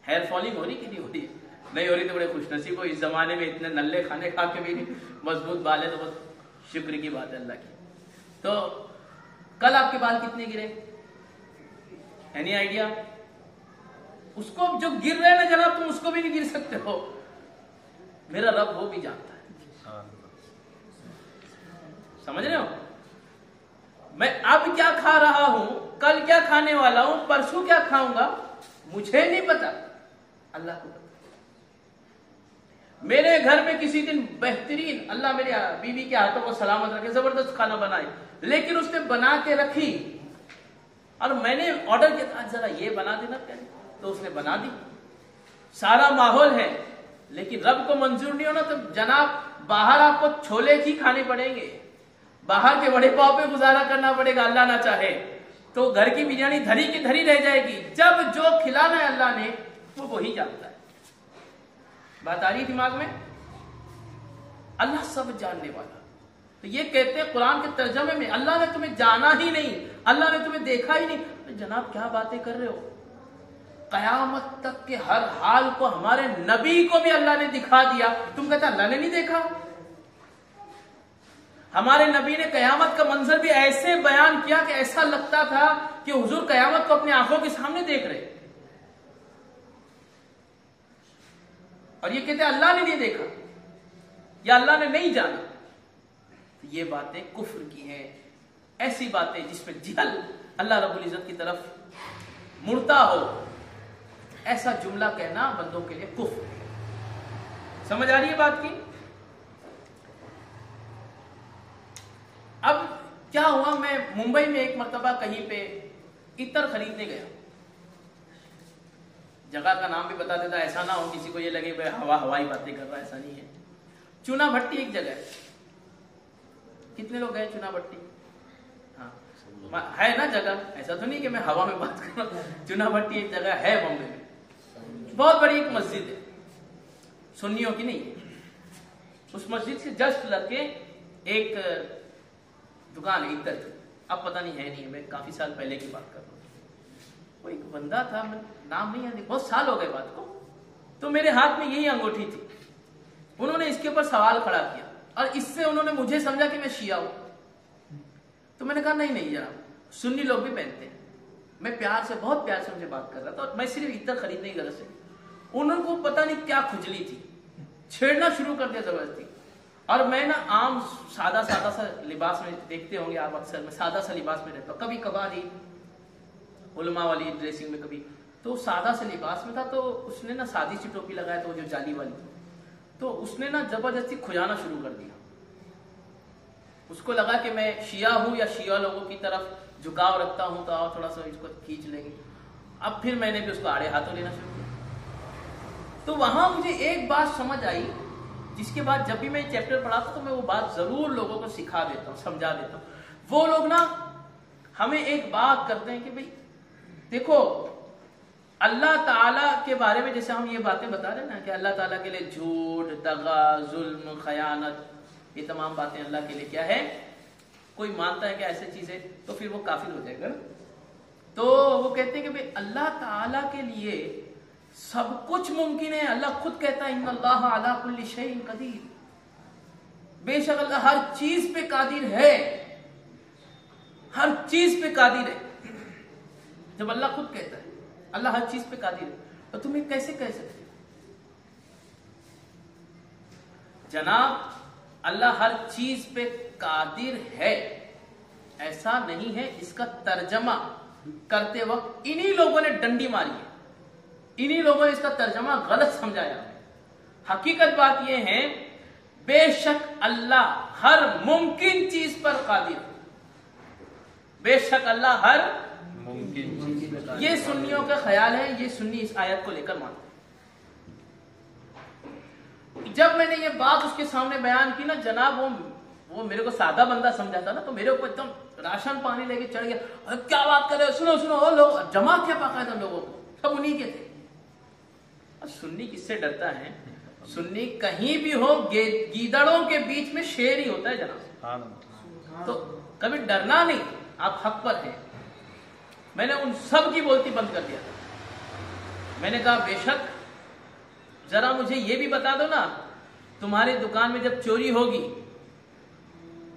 Speaker 1: ہیئر فالنگ ہو رہی کہ نہیں ہو رہی؟ نہیں ہو رہی تو بڑے خوش نصیب ہو، اس زمانے میں اتنے نلے کھانے کھا کے بھی مضبوط بال ہے تو بہت شکر کی بات ہے اللہ کی۔ تو کل آپ کے بال کتنے گرے؟ Any idea? اس کو جو گر رہے نا جناب تم اس کو بھی نہیں گر سکتے ہو، میرا رب وہ بھی جانتا ہے۔ سمجھ رہے ہو؟ میں اب کیا کھا رہا ہوں، کل کیا کھانے والا ہوں، پرسوں کیا کھاؤں گا، مجھے نہیں پتا، اللہ کو پتا۔ میرے گھر میں کسی دن بہترین، اللہ میری بیوی کے ہاتھوں کو سلامت رکھے، زبردست کھانا بنائی، لیکن اس نے بنا کے رکھی اور میں نے آرڈر کیا ذرا یہ بنا دینا پہلے، تو اس نے بنا دی، سارا ماحول ہے، لیکن رب کو منظور نہیں ہونا تو جناب باہر آپ کو چھولے ہی کھانے پڑیں گے، باہر کے بڑے پاؤ پہ گزارا کرنا پڑے گا، اللہ نہ چاہے تو گھر کی بریانی دھری کی دھری رہ جائے گی. جب جو کھلانا ہے اللہ نے وہ وہی جانتا ہے. بات آ رہی دماغ میں؟ اللہ سب جاننے والا. تو یہ کہتے ہیں قرآن کے ترجمے میں اللہ نے تمہیں جانا ہی نہیں, اللہ نے تمہیں دیکھا ہی نہیں. جناب کیا باتیں کر رہے ہو؟ قیامت تک کے ہر حال کو ہمارے نبی کو بھی اللہ نے دکھا دیا, تم کہتے اللہ نے نہیں دیکھا. ہمارے نبی نے قیامت کا منظر بھی ایسے بیان کیا کہ ایسا لگتا تھا کہ حضور قیامت کو اپنی آنکھوں کے سامنے دیکھ رہے, اور یہ کہتے اللہ نے نہیں دیکھا یا اللہ نے نہیں جانا. یہ باتیں کفر کی ہیں, ایسی باتیں جس میں جہل اللہ رب العزت کی طرف مڑتا ہو, ایسا جملہ کہنا بندوں کے لیے کفر. سمجھ آ رہی ہے بات کی؟ اب کیا ہوا, میں ممبئی میں ایک مرتبہ کہیں پہ عطر خریدنے گیا. جگہ کا نام بھی بتا دیتا, ایسا نہ ہو کسی کو یہ لگے بھائی ہوائی باتیں کر رہا, ایسا نہیں ہے. چونا بھٹی ایک جگہ ہے. کتنے لوگ گئے چونا بھٹی؟ ہاں ہے نا جگہ, ایسا تو نہیں کہ میں ہوا میں بات کر رہا ہوں. چونا بھٹی ایک جگہ ہے بمبے میں, بہت بڑی ایک مسجد ہے, سنیوں کی نہیں ہے. اس مسجد سے جسٹ لگ کے ایک دکان ہے عطر کی, اب پتہ نہیں ہے نہیں ہے, میں کافی سال پہلے کی بات کر رہا ہوں. وہ ایک بندہ تھا, میں نام نہیں یاد, بہت سال ہو گئے بات کو. تو میرے ہاتھ میں یہی انگوٹھی تھی. انہوں نے اس کے اوپر سوال کھڑا کیا اور اس سے انہوں نے مجھے سمجھا کہ میں شیعہ ہوں. تو میں نے کہا نہیں جناب, سنی لوگ بھی پہنتے ہیں. میں پیار سے, بہت پیار سے مجھے بات کر رہا تھا, اور میں صرف عطر خریدنے کی غرض سے. انہوں کو پتہ نہیں کیا کھجلی تھی, چھیڑنا شروع کر دیا زبردستی. اور میں نا عام سادہ سا لباس میں, دیکھتے ہوں گے آپ اکثر, میں سادہ سا لباس میں رہتا ہوں, کبھی کبھار ہی علماء والی ڈریسنگ میں کبھی. تو سادہ سے لباس میں تھا, تو اس نے نا سادی سی ٹوپی لگایا تو جو جالی والی تھی, تو اس نے نا زبردستی کھجانا شروع کر دیا. اس کو لگا کہ میں شیعہ ہوں یا شیعہ لوگوں کی طرف جھکاؤ رکھتا ہوں, تو آؤ تھوڑا سا اس کو کھینچ لیں گے. اب پھر میں نے بھی اس کو آڑے ہاتھوں لینا شروع کیا. تو وہاں مجھے ایک بات سمجھ آئی, جس کے بعد جب بھی میں چیپٹر پڑھاتا تو میں وہ بات ضرور لوگوں کو سکھا دیتا ہوں, سمجھا دیتا ہوں. وہ لوگ نا ہمیں ایک بات کرتے ہیں کہ بھئی دیکھو اللہ تعالیٰ کے بارے میں, جیسے ہم یہ باتیں بتا رہے ہیں نا کہ اللہ تعالیٰ کے لیے جھوٹ, دغا, ظلم, خیانت, یہ تمام باتیں اللہ کے لیے کیا ہے, کوئی مانتا ہے کہ ایسی چیز ہے تو پھر وہ کافر ہو جائے گا. تو وہ کہتے ہیں کہ بھئی اللہ تعالیٰ کے لیے سب کچھ ممکن ہے. اللہ خود کہتا ہے ان اللہ علی کل شیء قدیر, بے شک اللہ ہر چیز پہ قادر ہے, ہر چیز پہ قادر ہے. جب اللہ خود کہتا ہے اللہ ہر چیز پہ قادر ہے, تو تم یہ کیسے کہہ سکتے ہو؟ جناب اللہ ہر چیز پہ قادر ہے ایسا نہیں ہے. اس کا ترجمہ کرتے وقت انہی لوگوں نے ڈنڈی ماری ہے, انہی لوگوں نے اس کا ترجمہ غلط سمجھایا. حقیقت بات یہ ہے بے شک اللہ ہر ممکن چیز پر قادر ہے, بے شک اللہ ہر ممکن چیز پر قادر. یہ سنیوں کا خیال ہے, یہ سنی اس آیت کو لے کر مانتے ہیں. جب میں نے یہ بات اس کے سامنے بیان کی نا جناب, وہ میرے کو سادہ بندہ سمجھا تھا نا, تو میرے اوپر ایک دم راشن پانی لے کے چڑھ گیا. کیا بات کر رہے ہو, سنو سنو, لوگ جمع کیا باقاعدہ لوگوں کو, سب انہی کے تھے. سنی کس سے ڈرتا ہے؟ سنی کہیں بھی ہو گیدڑوں کے بیچ میں شیر ہی ہوتا ہے جناب. تو کبھی ڈرنا نہیں, آپ حق پر ہیں. میں نے ان سب کی بولتی بند کر دیا تھا. میں نے کہا بے شک ذرا مجھے یہ بھی بتا دو نا, تمہاری دکان میں جب چوری ہوگی,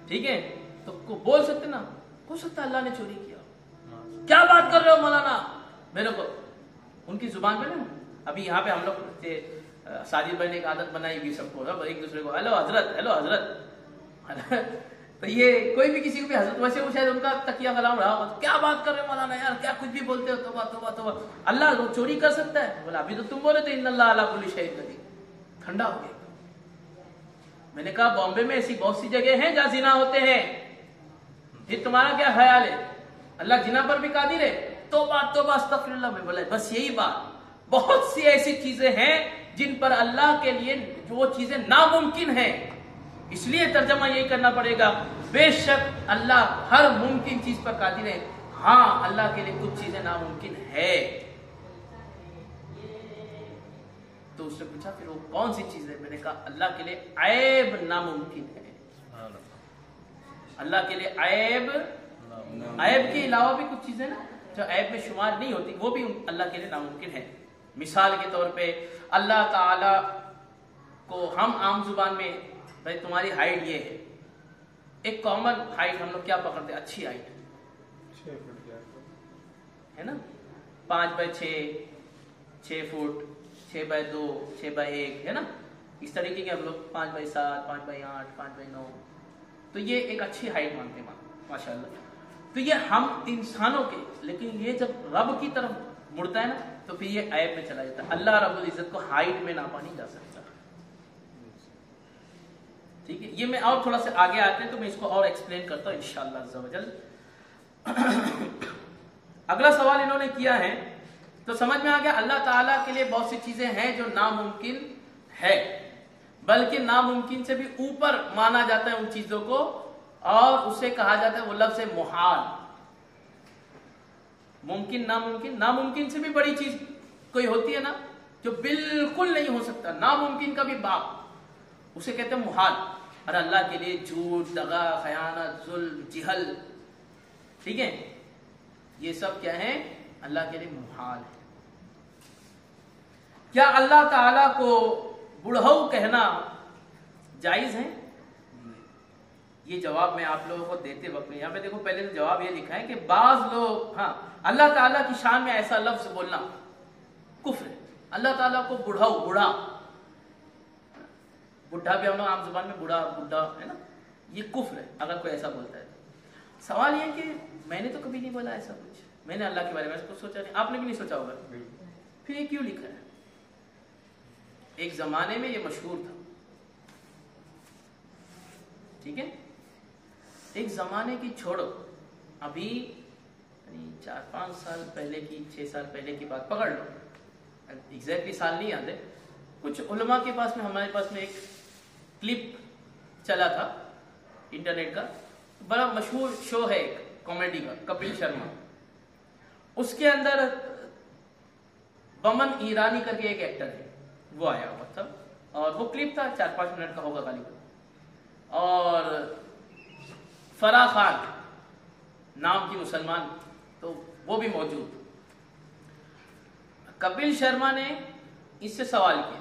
Speaker 1: ٹھیک ہے, تو بول سکتے نا, ہو سکتا اللہ نے چوری کیا. کیا بات کر رہے ہو مولانا, میرے کو ان کی زبان پہ نا. ابھی یہاں پہ ہم لوگ ساجد بھائی نے ایک عادت بنائی ہوئی سب کو, ایک دوسرے کو ہیلو حضرت, ہیلو حضرت. تو یہ کوئی بھی کسی کو بھی حضرت, ویسے وہ شاید ان کا تکیہ کلام رہا ہوگا. کیا بات کر رہے ہو مولانا یار, کیا کچھ بھی بولتے ہو, توبہ توبہ توبہ, اللہ وہ چوری کر سکتا ہے. بولا ابھی تو تم بولے تھے ان اللہ علی کل شیء قدیر. ٹھنڈا ہو گیا. میں نے کہا بامبے میں ایسی بہت سی جگہ ہیں جہاں زنا ہوتے ہیں, پھر تمہارا کیا خیال ہے, اللہ زنا پر بھی قادر ہے؟ توبہ توبہ استغفر اللہ. میں بولا بس یہی بات, بہت سی ایسی چیزیں ہیں جن پر اللہ کے لیے وہ چیزیں ناممکن ہیں. اس لیے ترجمہ یہی کرنا پڑے گا, بے شک اللہ ہر ممکن چیز پر قادر ہے. ہاں اللہ کے لیے کچھ چیزیں ناممکن ہے. تو اس نے پوچھا پھر وہ کون سی چیز ہے؟ میں نے کہا اللہ کے لیے عیب ناممکن ہے. اللہ کے لیے عیب کے علاوہ بھی کچھ چیزیں نا جو عیب میں شمار نہیں ہوتی وہ بھی اللہ کے لیے ناممکن ہے. مثال کے طور پہ اللہ تعالی کو ہم عام زبان میں بھائی تمہاری ہائٹ یہ ہے، ایک کامن ہائٹ ہم لوگ کیا پکڑتے ہیں؟ اچھی ہائٹ ہے نا، 5x6، 6 فٹ، 6x2، 6x1 ہے نا. اس طریقے کے ہم لوگ 5x7، 5x8، 5x9، تو یہ ایک اچھی ہائٹ مانتے ہیں ماشاء اللہ. تو یہ ہم انسانوں کے، لیکن یہ جب رب کی طرف مڑتا ہے نا تو پھر یہ عیب میں چلا جاتا ہے. اللہ رب العزت کو ہائٹ میں ناپا نہیں جا سکتا. ٹھیک ہے، یہ میں اور تھوڑا سا آگے آتے ہیں تو میں اس کو اور ایکسپلین کرتا ہوں انشاءاللہ عز و جل. اگلا سوال انہوں نے کیا ہے تو سمجھ میں آ گیا اللہ تعالیٰ کے لیے بہت سی چیزیں ہیں جو ناممکن ہے، بلکہ ناممکن سے بھی اوپر مانا جاتا ہے ان چیزوں کو، اور اسے کہا جاتا ہے وہ لفظ محال. ممکن ناممکن سے بھی بڑی چیز کوئی ہوتی ہے نا جو بالکل نہیں ہو سکتا، ناممکن کا بھی باپ، اسے کہتے ہیں محال. اور اللہ کے لیے جھوٹ، دغا، خیانت، ظلم، جہل، ٹھیک ہے، یہ سب کیا ہے؟ اللہ کے لیے محال ہے. کیا اللہ تعالی کو بڑھؤ کہنا جائز ہے؟ یہ جواب میں آپ لوگوں کو دیتے وقت میں، یہاں پہ دیکھو پہلے تو جواب یہ لکھا ہے کہ بعض لوگ، ہاں اللہ تعالیٰ کی شان میں ایسا لفظ بولنا کفر ہے. اللہ تعالیٰ کو بڑھؤ، بوڑھا بھی ہم لوگ عام زبان میں بوڑھا ہے نا، یہ کفر ہے اگر کوئی ایسا بولتا ہے. سوال یہ کہ میں نے تو کبھی نہیں بولا ایسا کچھ، میں نے اللہ کے بارے میں کچھ سوچا نہیں، آپ نے بھی نہیں سوچا ہوگا، پھر یہ کیوں لکھا ہے؟ ایک زمانے میں یہ مشہور تھا، ٹھیک ہے، ایک زمانے کی چھوڑو، ابھی 4-5 سال پہلے کی، 6 سال پہلے کی بات پکڑ لو، ایگزیکٹلی سال نہیں آتے. کچھ علماء کے پاس میں، ہمارے پاس میں ایک کلپ چلا تھا انٹرنیٹ کا، بڑا مشہور شو ہے ایک کامیڈی کا، کپل شرما. اس کے اندر بمن ایرانی کر کے ایک ایکٹر ہے، وہ آیا ہوا تھا، اور وہ کلپ تھا 4-5 منٹ کا ہوگا غالباً. اور فرح خان نام کی مسلمان، تو وہ بھی موجود. کپل شرما نے اس سے سوال کیا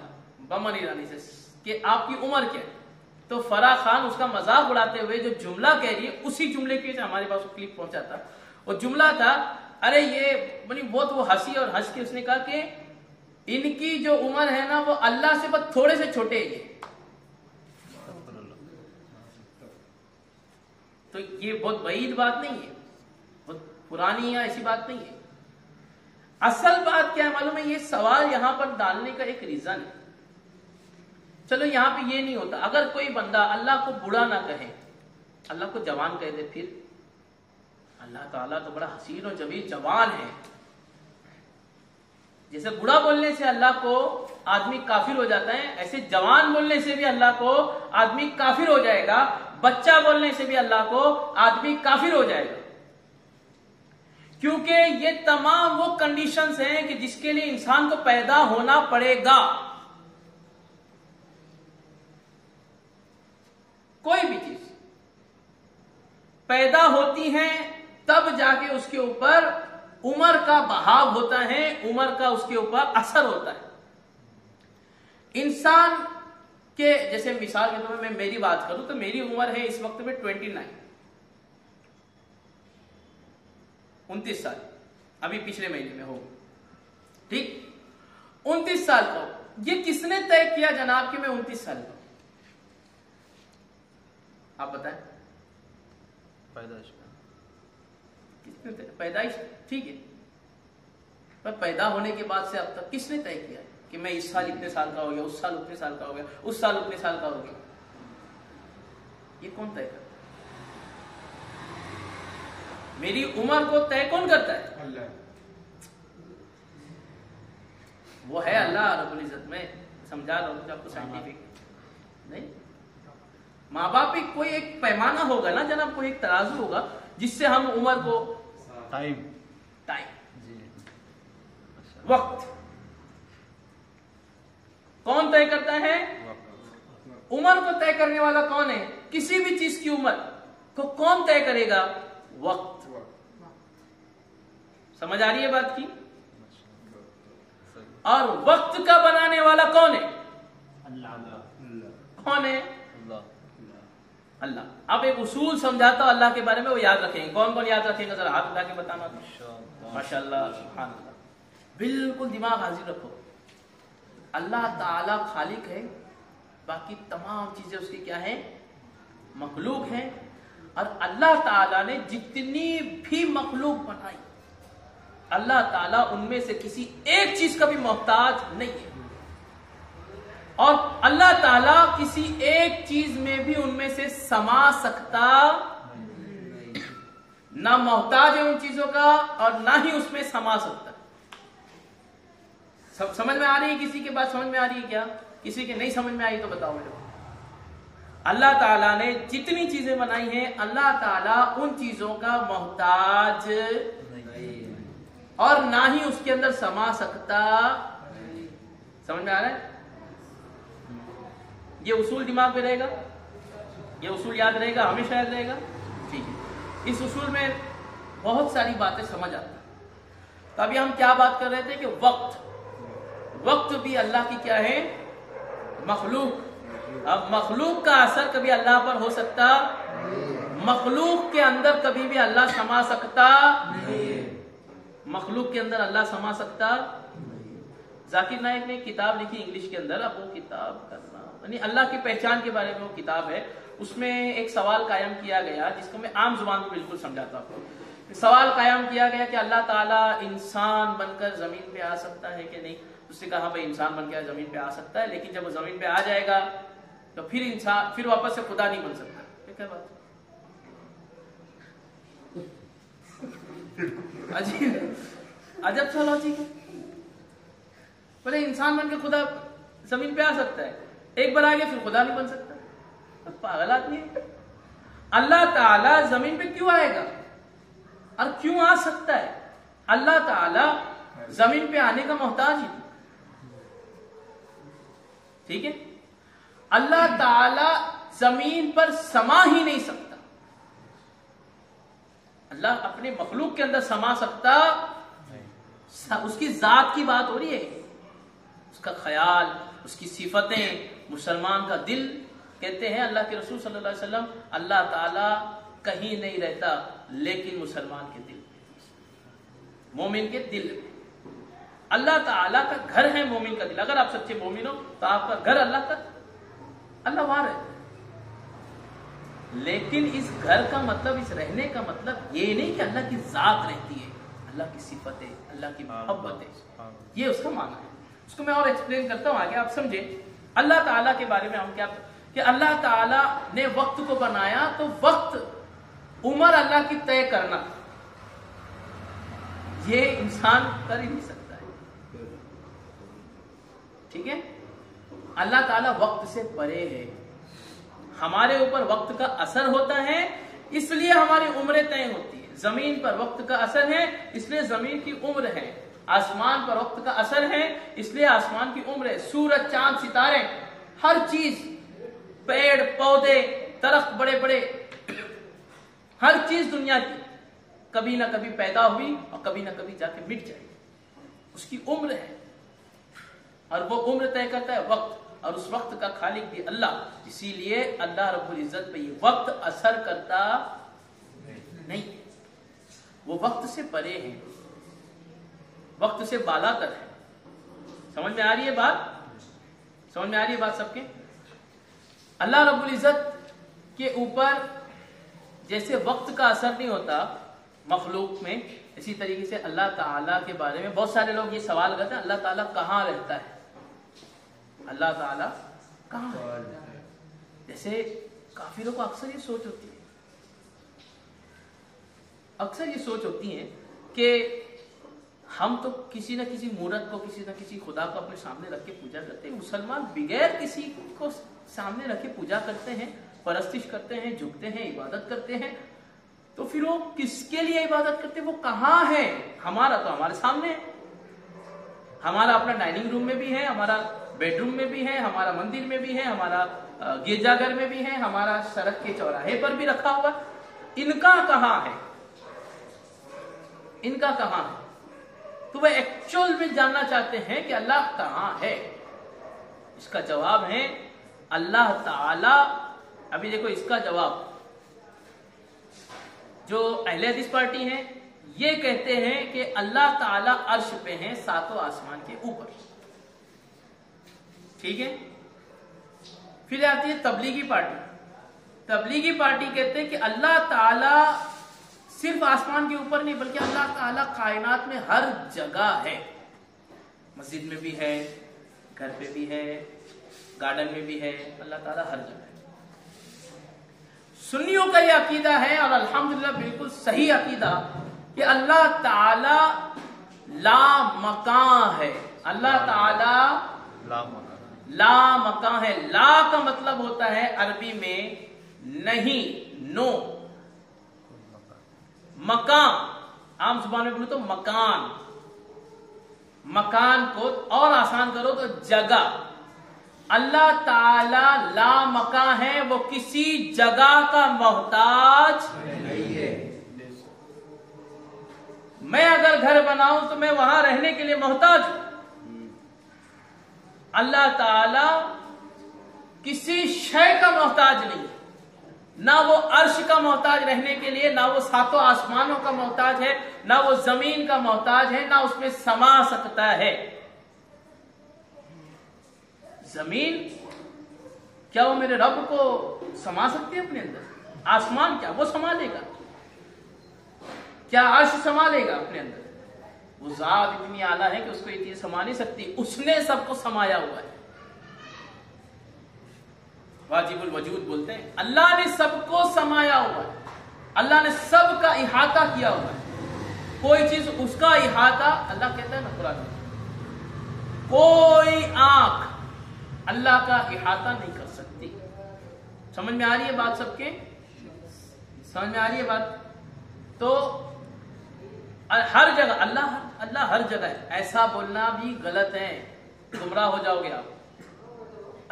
Speaker 1: بمن ایرانی سے کہ آپ کی عمر کیا ہے؟ تو فرح خان اس کا مذاق اڑاتے ہوئے جو جملہ کہہ رہی ہے اسی جملے کے ہمارے پاس وہ کلپ پہنچا تھا. وہ جملہ تھا، ارے یہ بہت وہ ہنسی، اور ہنس کے اس نے کہا کہ ان کی جو عمر ہے نا وہ اللہ سے بس تھوڑے سے چھوٹے ہیں. تو یہ بہت بعید بات نہیں ہے، بہت پرانی یا ایسی بات نہیں ہے. اصل بات کیا ہے معلوم ہے؟ یہ سوال یہاں پر ڈالنے کا ایک ریزن ہے. چلو یہاں پہ یہ نہیں ہوتا، اگر کوئی بندہ اللہ کو بوڑھا نہ کہے، اللہ کو جوان کہہ دے، پھر اللہ تعالیٰ تو بڑا حسین و جمیل جوان ہے. جیسے بوڑھا بولنے سے اللہ کو آدمی کافر ہو جاتا ہے، ایسے جوان بولنے سے بھی اللہ کو آدمی کافر ہو جائے گا، بچہ بولنے سے بھی اللہ کو آدمی کافر ہو جائے گا. کیونکہ یہ تمام وہ کنڈیشنز ہیں کہ جس کے لیے انسان کو پیدا ہونا پڑے گا. کوئی بھی چیز پیدا ہوتی ہے تب جا کے اس کے اوپر عمر کا بہاؤ ہوتا ہے، عمر کا اس کے اوپر اثر ہوتا ہے. انسان کے جیسے مثال کے طور پر میں میری بات کروں تو میری عمر ہے اس وقت میں 29 سال، ابھی پچھلے مہینے میں ہو، ٹھیک، 29 سال کا. یہ کس نے طے کیا جناب کہ میں 29 سال کا ہوں؟ آپ بتائیں. پیدائش ٹھیک ہے، پر پیدا ہونے کے بعد سے اب تک کس نے طے کیا کہ میں اس سال اتنے سال کا ہو گیا، اس سال اتنے سال کا ہو گیا، اس سال اتنے سال کا ہو گیا؟ یہ کون طے کرتا ہے؟ میری عمر کو طے کون کرتا ہے؟ اللہ. وہ ہے اللہ رب العزت. میں سمجھا رہا ہوں آپ کو سائنٹیفک نہیں. ماں باپ کوئی ایک پیمانہ ہوگا نا جناب، کوئی ایک ترازو ہوگا جس سے ہم عمر کو
Speaker 2: ٹائم
Speaker 1: ٹائم، وقت کون طے کرتا ہے؟ عمر کو طے کرنے والا کون ہے؟ کسی بھی چیز کی عمر کو کون طے کرے گا؟ وقت۔ سمجھ آ رہی ہے بات کی؟ اور وقت کا بنانے والا کون ہے؟ کون ہے؟ اللہ۔ اب ایک اصول سمجھاتا ہوں اللہ کے بارے میں، وہ یاد رکھیں گے۔ کون کون یاد رکھیں گے؟ ذرا ہاتھ اٹھا کے بتانا۔ ماشاء اللہ، سبحان اللہ، بالکل دماغ حاضر رکھو۔ اللہ تعالی خالق ہے، باقی تمام چیزیں اس کی کیا ہیں؟ مخلوق ہیں۔ اور اللہ تعالی نے جتنی بھی مخلوق بنائی، اللہ تعالیٰ ان میں سے کسی ایک چیز کا بھی محتاج نہیں ہے، اور اللہ تعالیٰ کسی ایک چیز میں بھی ان میں سے سما سکتا، نہ محتاج ہے ان چیزوں کا اور نہ ہی اس میں سما سکتا۔ سمجھ میں آ رہی ہے؟ کسی کے بات سمجھ میں آ رہی ہے کیا؟ کسی کے نہیں سمجھ میں آئی تو بتاؤ میرے کو۔ اللہ تعالیٰ نے جتنی چیزیں بنائی ہیں، اللہ تعالیٰ ان چیزوں کا محتاج اور نہ ہی اس کے اندر سما سکتا۔ سمجھ میں آ رہا ہے؟ یہ اصول دماغ میں رہے گا، یہ اصول یاد رہے گا، ہمیشہ یاد رہے گا، ٹھیک ہے؟ اس اصول میں بہت ساری باتیں سمجھ آتی ہیں۔ تو ابھی ہم کیا بات کر رہے تھے کہ وقت بھی اللہ کی کیا ہے؟ مخلوق۔ اب مخلوق کا اثر کبھی اللہ پر ہو سکتا، مخلوق کے اندر کبھی بھی اللہ سما سکتا، مخلوق کے اندر اللہ سما سکتا۔ ذاکر نائک نے کتاب لکھی انگلش کے اندر، اب وہ کتاب کرنا یعنی اللہ کی پہچان کے بارے میں وہ کتاب ہے، اس میں ایک سوال قائم کیا گیا جس کو میں عام زبان میں بالکل سمجھاتا ہوں۔ سوال قائم کیا گیا کہ اللہ تعالیٰ انسان بن کر زمین پہ آ سکتا ہے کہ نہیں؟ اس نے کہا بھائی انسان بن کے زمین پہ آ سکتا ہے، لیکن جب وہ زمین پہ آ جائے گا تو پھر واپس سے خدا نہیں بن سکتا۔ یہ کیا بات؟ عجب سا لاجک ہے۔ بولے انسان بن کے خدا زمین پہ آ سکتا ہے، ایک بار آگے پھر خدا نہیں بن سکتا۔ پاگل آدمی ہے۔ اللہ تعالیٰ زمین پہ کیوں آئے گا اور کیوں آ سکتا ہے؟ اللہ تعالیٰ زمین پہ آنے کا محتاج ہی، ٹھیک ہے؟ اللہ تعالیٰ زمین پر سما ہی نہیں سکتا۔ اللہ اپنے مخلوق کے اندر سما سکتا، اس کی ذات کی بات ہو رہی ہے، اس کا خیال، اس کی صفتیں۔ مسلمان کا دل، کہتے ہیں اللہ کے رسول صلی اللہ علیہ وسلم، اللہ تعالیٰ کہیں نہیں رہتا لیکن مسلمان کے دل میں، مومن کے دل میں۔ اللہ تعالیٰ کا گھر ہے مومن کا دل۔ اگر آپ سچے مومن ہو تو آپ کا گھر اللہ وہاں رہتا ہے، لیکن اس گھر کا مطلب، اس رہنے کا مطلب یہ نہیں کہ اللہ کی ذات رہتی ہے، اللہ کی صفتیں، اللہ کی محبتیں، یہ اس کا معنی ہے۔ اس کو میں اور ایکسپلین کرتا ہوں آگے، آپ سمجھیں۔ اللہ تعالیٰ کے بارے میں ہم کیا کہ اللہ تعالیٰ نے وقت کو بنایا، تو وقت، عمر اللہ کی طے کرنا، یہ انسان کر ہی نہیں سکتا ہے، ٹھیک ہے؟ اللہ تعالیٰ وقت سے پرے ہے۔ ہمارے اوپر وقت کا اثر ہوتا ہے، اس لیے ہماری عمریں طے ہوتی ہے۔ زمین پر وقت کا اثر ہے، اس لیے زمین کی عمر ہے۔ آسمان پر وقت کا اثر ہے، اس لیے آسمان کی عمر ہے۔ سورج، چاند، ستارے، ہر چیز، پیڑ پودے، درخت بڑے بڑے، ہر چیز دنیا کی کبھی نہ کبھی پیدا ہوئی اور کبھی نہ کبھی جا کے مٹ جائے گی، اس کی عمر ہے، اور وہ عمر طے کرتا ہے وقت، اور اس وقت کا خالق بھی اللہ۔ اسی لیے اللہ رب العزت پہ یہ وقت اثر کرتا نہیں، وہ وقت سے پرے ہیں، وقت سے بالا تر ہے۔ سمجھ میں آ رہی ہے بات؟ سمجھ میں آ رہی ہے بات سب کے؟ اللہ رب العزت کے اوپر جیسے وقت کا اثر نہیں ہوتا مخلوق میں، اسی طریقے سے اللہ تعالیٰ کے بارے میں بہت سارے لوگ یہ سوال کرتے ہیں، اللہ تعالیٰ کہاں رہتا ہے؟ اللہ تعالیٰ کہاں رہتا ہے؟ جیسے کافروں کو اکثر یہ سوچ ہوتی ہے، اکثر یہ سوچ ہوتی ہے کہ ہم تو کسی نہ کسی مورت کو، کسی نہ کسی خدا کو اپنے سامنے رکھ کے پوجا کرتے ہیں۔ مسلمان بغیر کسی کو سامنے رکھ کے پوجا کرتے ہیں، پرستش کرتے ہیں، جھکتے ہیں، عبادت کرتے ہیں، تو پھر وہ کس کے لیے عبادت کرتے؟ وہ کہاں ہے؟ ہمارا تو ہمارے سامنے ہے، ہمارا اپنا ڈائننگ روم میں بھی ہے، ہمارا بیڈ روم میں بھی ہے، ہمارا مندر میں بھی ہے، ہمارا گرجا گھر میں بھی ہے، ہمارا سڑک کے چوراہے پر بھی رکھا ہوا۔ ان کا کہاں ہے؟ ان کا کہاں ہے؟ تو وہ ایکچوئل میں جاننا چاہتے ہیں کہ اللہ کہاں ہے۔ اس کا جواب ہے اللہ تعالی۔ ابھی دیکھو اس کا جواب، جو اہل حدیث پارٹی ہیں یہ کہتے ہیں کہ اللہ تعالی عرش پہ ہیں، ساتوں آسمان کے اوپر، ٹھیک ہے۔ پھر آتی ہے تبلیغی پارٹی۔ تبلیغی پارٹی کہتے ہیں کہ اللہ تعالی صرف آسمان کے اوپر نہیں بلکہ اللہ تعالی کائنات میں ہر جگہ ہے، مسجد میں بھی ہے، گھر پہ بھی ہے، گارڈن میں بھی ہے، اللہ تعالی ہر جگہ ہے۔ سنیوں کا یہ عقیدہ ہے اور الحمدللہ بالکل صحیح عقیدہ کہ اللہ تعالی لا مکان ہے۔ اللہ تعالی لا مکان ہے۔ لا کا مطلب ہوتا ہے عربی میں نہیں، نو۔ مکان عام زبان میں بولو تو مکان، مکان کو اور آسان کرو تو جگہ۔ اللہ تعالی لا مکان ہے، وہ کسی جگہ کا محتاج نہیں ہے۔ میں اگر گھر بناؤں تو میں وہاں رہنے کے لیے محتاج ہوں۔ اللہ تعالی کسی شے کا محتاج نہیں، نہ وہ عرش کا محتاج رہنے کے لیے، نہ وہ ساتوں آسمانوں کا محتاج ہے، نہ وہ زمین کا محتاج ہے، نہ اس میں سما سکتا ہے۔ زمین کیا وہ میرے رب کو سما سکتی ہے اپنے اندر؟ آسمان کیا وہ سما لے گا؟ کیا عرش سما لے گا اپنے اندر؟ وہ ذات اتنی اعلیٰ ہے کہ اس کو یہ چیز سما نہیں سکتی، اس نے سب کو سمایا ہوا ہے۔ واجب الوجود بولتے ہیں اللہ نے سب کو سمایا ہوا ہے، اللہ نے سب کا احاطہ کیا ہوا ہے۔ کوئی چیز اس کا احاطہ، اللہ کہتا ہے نا قرآن میں، کوئی آنکھ اللہ کا احاطہ نہیں کر سکتی۔ سمجھ میں آ رہی ہے بات سب کے؟ سمجھ میں آ رہی ہے بات؟ تو ہر جگہ اللہ ہر جگہ ہے، ایسا بولنا بھی غلط ہے، گمراہ ہو جاؤ گے آپ۔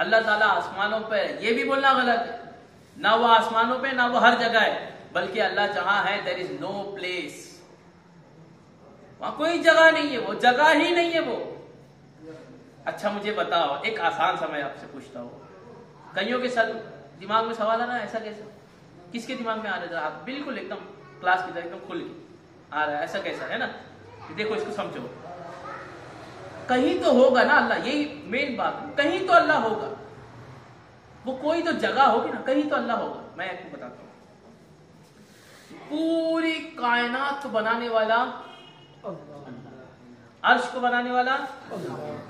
Speaker 1: اللہ تعالیٰ آسمانوں پہ ہے یہ بھی بولنا غلط ہے، نہ وہ آسمانوں پہ نہ وہ ہر جگہ ہے، بلکہ اللہ جہاں ہے there is no place، وہاں کوئی جگہ نہیں ہے، وہ جگہ ہی نہیں ہے وہ۔ اچھا مجھے بتاؤ، ایک آسان سا میں آپ سے پوچھتا ہوں، کئیوں کے ساتھ دماغ میں سوال آ رہا ہے ایسا کیسا؟ کس کے دماغ میں آ رہا ہے؟ آپ بالکل ایک دم کلاس کی طرح ایک دم کھل کے آ رہا ہے، ایسا کیسا ہے نا؟ دیکھو اس کو سمجھو، کہیں تو ہوگا نا اللہ، یہی مین بات، کہیں تو اللہ ہوگا، وہ کوئی تو جگہ ہوگی نا، کہیں تو اللہ ہوگا۔ میں آپ کو بتاتا ہوں، پوری کائنات کو بنانے والا، عرش کو بنانے والا،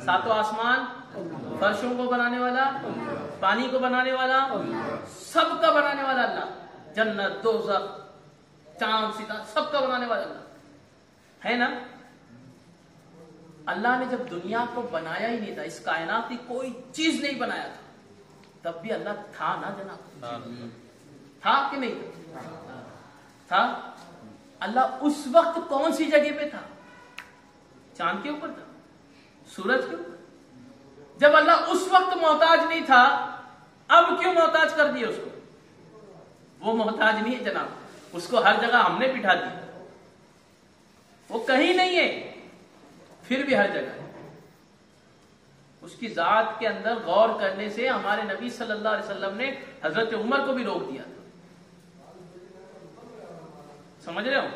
Speaker 1: ساتوں آسمان، فرشوں کو بنانے والا، پانی کو بنانے والا، سب کا بنانے والا اللہ، جنت دوزخ چاند ستارے سب کا بنانے والا اللہ ہے نا۔ اللہ نے جب دنیا کو بنایا ہی نہیں تھا، اس کائنات کی کوئی چیز نہیں بنایا تھا، تب بھی اللہ تھا نا جناب؟ تھا کہ نہیں تھا؟ اللہ اس وقت کون سی جگہ پہ تھا؟ چاند کے اوپر تھا؟ سورج کے اوپر؟ جب اللہ اس وقت محتاج نہیں تھا، اب کیوں محتاج کر دیا اس کو؟ وہ محتاج نہیں ہے جناب، اس کو ہر جگہ ہم نے بٹھا دی، وہ کہیں نہیں ہے پھر بھی ہر جگہ ہے۔ اس کی ذات کے اندر غور کرنے سے ہمارے نبی صلی اللہ علیہ وسلم نے حضرت عمر کو بھی روک دیا تھا، سمجھ رہے ہو؟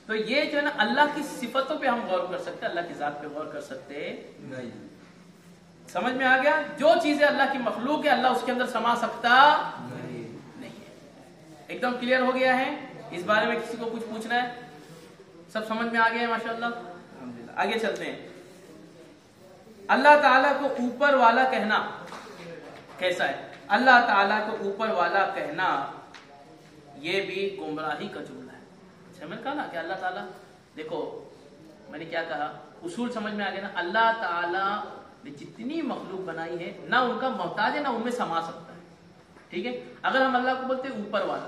Speaker 1: تو یہ جو ہے نا اللہ کی صفتوں پہ ہم غور کر سکتے ہیں، اللہ کی ذات پہ غور کر سکتے نہیں۔ سمجھ میں آ گیا؟ جو چیزیں اللہ کی مخلوق ہے اللہ اس کے اندر سما سکتا نہیں ہے۔ ایک دم کلیئر ہو گیا ہے؟ اس بارے میں کسی کو کچھ پوچھنا ہے؟ سب سمجھ میں آ گیا ہے ماشاءاللہ؟ الحمدللہ۔ آگے چلتے ہیں۔ اللہ تعالیٰ کو اوپر والا کہنا کیسا ہے؟ اللہ تعالیٰ کو اوپر والا کہنا یہ بھی گمراہی کا جملہ ہے۔ میں نے کہا نا کہ اللہ تعالیٰ، دیکھو میں نے کیا کہا، اصول سمجھ میں آ گیا نا؟ اللہ تعالیٰ نے جتنی مخلوق بنائی ہے نہ ان کا محتاج ہے نہ ان میں سما سکتا ہے، ٹھیک ہے؟ اگر ہم اللہ کو بولتے اوپر والا،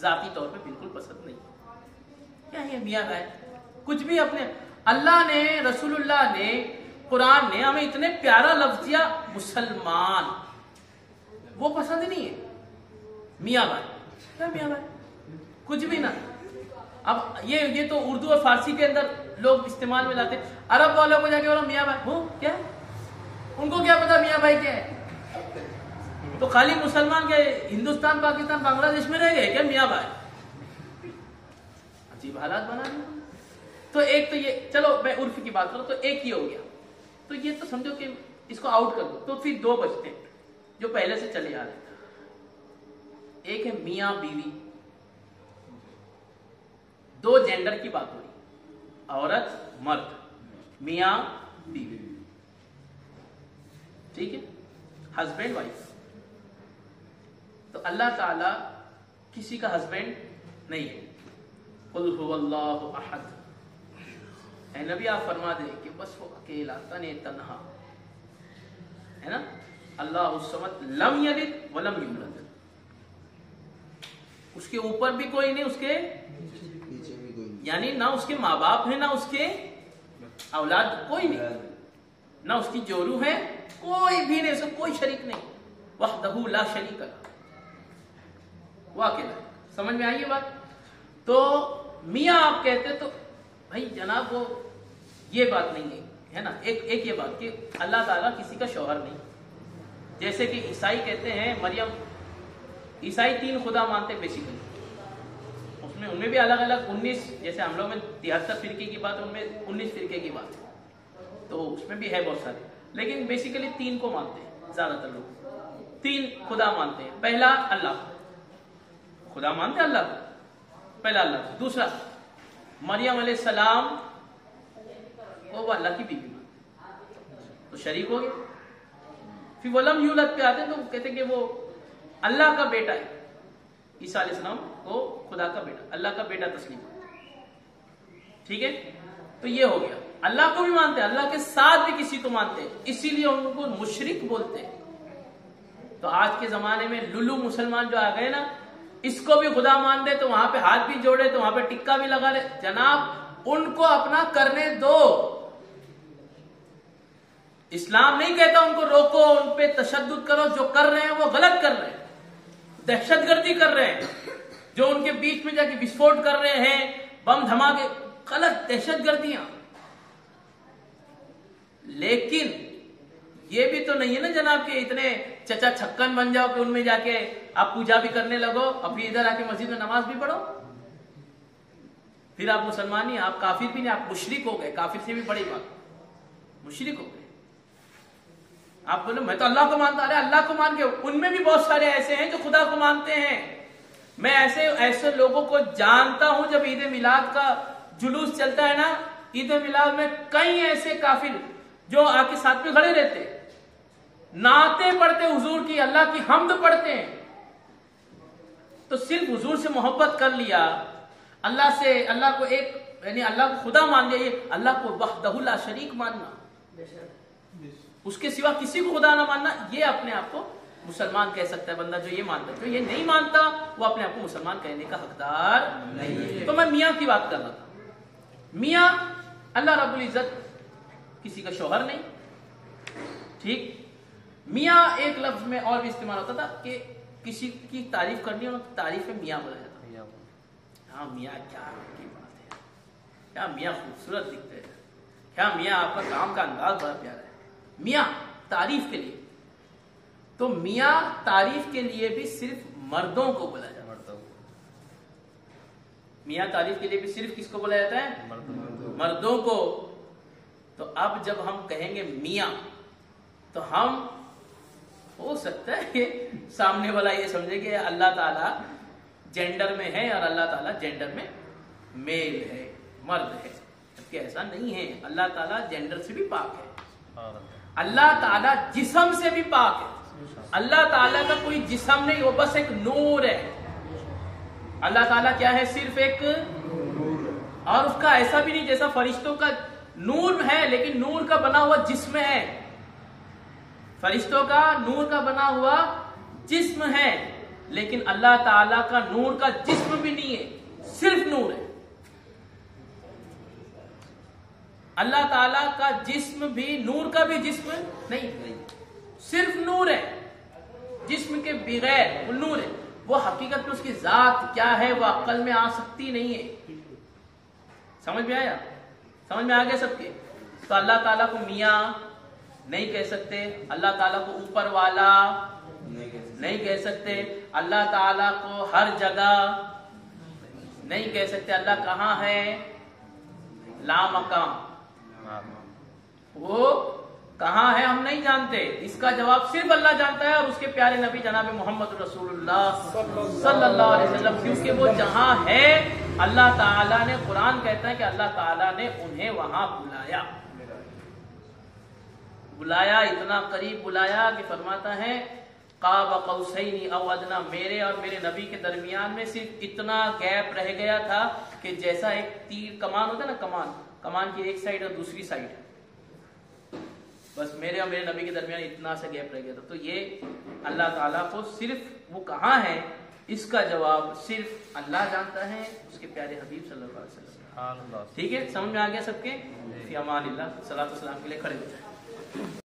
Speaker 1: ذاتی طور پہ بالکل پسند نہیں. کیا ہے میاں بھائی؟ کچھ بھی اپنے اللہ نے, رسول اللہ نے, قرآن نے ہمیں اتنے پیارا لفظ دیا مسلمان, وہ پسند نہیں ہے. میاں بھائی, کیا میاں بھائی؟ کچھ بھی نہ. اب یہ تو اردو اور فارسی کے اندر لوگ استعمال میں لاتے, عرب والوں کو جا کے بولو میاں بھائی, ہو کیا, ان کو کیا پتا میاں بھائی کیا ہے؟ تو خالی مسلمان کے ہندوستان, پاکستان, بنگلہ دیش میں رہ گئے کیا میاں بھائی؟ عجیب حالات بنا دیا. تو ایک تو یہ, چلو میں عرف کی بات کروں تو ایک یہ ہو گیا, تو یہ تو سمجھو کہ اس کو آؤٹ کر دو, تو پھر دو بچتے ہیں جو پہلے سے چلے آ رہے ہیں. ایک ہے میاں بیوی, دو جینڈر کی بات ہو رہی, عورت مرد, میاں بیوی, ٹھیک ہے, ہسبینڈ وائف. تو اللہ تعالی کسی کا ہسبینڈ نہیں ہے. قل هو اللہ احد, اے نبی آپ فرما دیں کہ بس وہ اکیلا تنہا ہے نا, اللہ الصمد لم یلد ولم یولد, اس کے اوپر بھی کوئی نہیں, اس کے یعنی نہ اس کے ماں باپ ہیں, نہ اس کے اولاد کوئی نہیں, نہ اس کی جورو ہے, کوئی بھی نہیں, سب کوئی شریک نہیں. وحدہ لا شریک لہ, وہ اکیلا. سمجھ میں آئی یہ بات؟ تو میاں آپ کہتے تو بھائی جناب وہ یہ بات نہیں ہے نا. ایک یہ بات کہ اللہ تعالیٰ کسی کا شوہر نہیں, جیسے کہ عیسائی کہتے ہیں مریم, عیسائی 3 خدا مانتے بیسیکلی, ان میں بھی الگ الگ 19, جیسے ہم لوگ میں 73 فرقے کی بات, ان میں 19 فرقے کی بات, تو اس میں بھی ہے بہت سارے, لیکن بیسیکلی 3 کو مانتے ہیں زیادہ تر لوگ. 3 خدا مانتے ہیں. پہلا اللہ, خدا مانتے ہیں اللہ کو, پہلا اللہ. دوسرا مریم علیہ السلام وہ اللہ کی بیوی مانتے, تو شریک ہو گئے. پھر ولم یولد پہ آتے ہیں تو کہتے ہیں کہ وہ اللہ کا بیٹا ہے. عیسیٰ علیہ السلام کو خدا کا بیٹا, اللہ کا بیٹا تسلیم. ٹھیک ہے, تو یہ ہو گیا. اللہ کو بھی مانتے ہیں, اللہ کے ساتھ بھی کسی کو مانتے ہیں, اسی لیے ان کو مشرک بولتے ہیں. تو آج کے زمانے میں لولو مسلمان جو آ گئے نا, اس کو بھی خدا مان دے, تو وہاں پہ ہاتھ بھی جوڑے, تو وہاں پہ ٹکا بھی لگا لے. جناب ان کو اپنا کرنے دو, اسلام نہیں کہتا ان کو روکو, ان پہ تشدد کرو. جو کر رہے ہیں وہ غلط کر رہے ہیں, دہشت گردی کر رہے ہیں. جو ان کے بیچ میں جا کے وسفوٹ کر رہے ہیں, بم دھماکے, غلط دہشت گردیاں. لیکن یہ بھی تو نہیں ہے نا جناب کہ اتنے چچا چھکن بن جاؤ کہ ان میں جا کے آپ پوجا بھی کرنے لگو, اور پھر ادھر آ کے مسجد میں نماز بھی پڑھو. پھر آپ مسلمان نہیں, آپ کافر بھی نہیں, آپ مشرک ہو گئے. کافر سے بھی بڑی بات, مشرک ہو گئے. آپ بولے میں تو اللہ کو مانتا, ارے اللہ کو مان کے ان میں بھی بہت سارے ایسے ہیں جو خدا کو مانتے ہیں. میں ایسے لوگوں کو جانتا ہوں. جب عید میلاد کا جلوس چلتا ہے نا, عید میلاد میں کئی ایسے کافر جو آ کے ساتھ میں کھڑے رہتے, نعتیں پڑھتے حضور کی, اللہ کی حمد پڑھتے ہیں. تو صرف حضور سے محبت کر لیا, اللہ سے, اللہ کو ایک یعنی اللہ کو خدا مان لیا, یہ اللہ کو وحدہ لا شریک ماننا, اس کے سوا کسی کو خدا نہ ماننا, یہ اپنے آپ کو مسلمان کہہ سکتا ہے بندہ جو یہ مانتا ہے. جو یہ نہیں مانتا وہ اپنے آپ کو مسلمان کہنے کا حقدار نہیں ہے. تو میں میاں کی بات کر رہا تھا. میاں اللہ رب العزت کسی کا شوہر نہیں, ٹھیک. میاں ایک لفظ میں اور بھی استعمال ہوتا تھا کہ کسی کی تعریف کرنی ہو تو تعریف میں میاں بولا جاتا. ہاں میاں کیا کی بات ہے, کیا میاں خوبصورت دکھتے ہیں, کیا میاں آپ کا کام کا انداز بڑا پیارا ہے. میاں تعریف کے لیے, تو میاں تعریف کے لیے بھی صرف مردوں کو بولا جاتا ہے. میاں تعریف کے لیے بھی صرف کس کو بولا جاتا ہے؟ مردوں کو. تو اب جب ہم کہیں گے میاں, تو ہم ہو سکتا ہے کہ سامنے والا یہ سمجھے کہ اللہ تعالیٰ جینڈر میں ہے اور اللہ تعالیٰ جینڈر میں میل ہے, مرد ہے. جبکہ ایسا نہیں ہے. اللہ تعالیٰ جینڈر سے بھی پاک ہے, اللہ تعالیٰ جسم سے بھی پاک ہے. اللہ تعالیٰ کا کوئی جسم نہیں, وہ بس ایک نور ہے. اللہ تعالیٰ کیا ہے؟ صرف ایک, اور اس کا ایسا بھی نہیں جیسا فرشتوں کا نور ہے, لیکن نور کا بنا ہوا جسم ہے. فرشتوں کا نور کا بنا ہوا جسم ہے, لیکن اللہ تعالیٰ کا نور کا جسم بھی نہیں ہے، صرف نور ہے۔ اللہ تعالیٰ کا جسم بھی نور کا بھی جسم نہیں، صرف نور ہے، جسم کے بغیر وہ نور ہے۔ وہ حقیقت میں اس کی ذات کیا ہے وہ عقل میں آ سکتی نہیں ہے۔ سمجھ میں آیا؟ سمجھ میں آ گیا سب کے؟ تو اللہ تعالیٰ کو میاں نہیں کہہ سکتے، اللہ تعالیٰ کو اوپر والا نہیں کہہ سکتے، اللہ تعالیٰ کو ہر جگہ نہیں کہہ سکتے۔ اللہ کہاں ہے؟ لا مقام، وہ کہاں ہے ہم نہیں جانتے، اس کا جواب صرف اللہ جانتا ہے اور اس کے پیارے نبی جناب محمد رسول اللہ صلی اللہ علیہ وسلم، کیونکہ وہ جہاں ہے اللہ تعالیٰ نے، قرآن کہتا ہے کہ اللہ تعالیٰ نے انہیں وہاں بلایا، اتنا قریب بلایا کہ فرماتا ہے قاب قوسین او ادنا، میرے اور میرے نبی کے درمیان میں صرف اتنا گیپ رہ گیا تھا کہ جیسا ایک تیر کمان ہوتا ہے نا، کمان کی ایک سائڈ اور دوسری سائڈ، بس میرے اور میرے نبی کے درمیان اتنا سا گیپ رہ گیا تھا۔ تو یہ اللہ تعالیٰ کو صرف وہ کہاں ہے اس کا جواب صرف اللہ جانتا ہے، اس کے پیارے حبیب صلی اللہ علیہ وسلم۔ ٹھیک ہے، سمجھ میں آ گیا سب کے؟ فی امان اللہ، صلاۃ و سلام کے لیے کھڑے ہو جائیں۔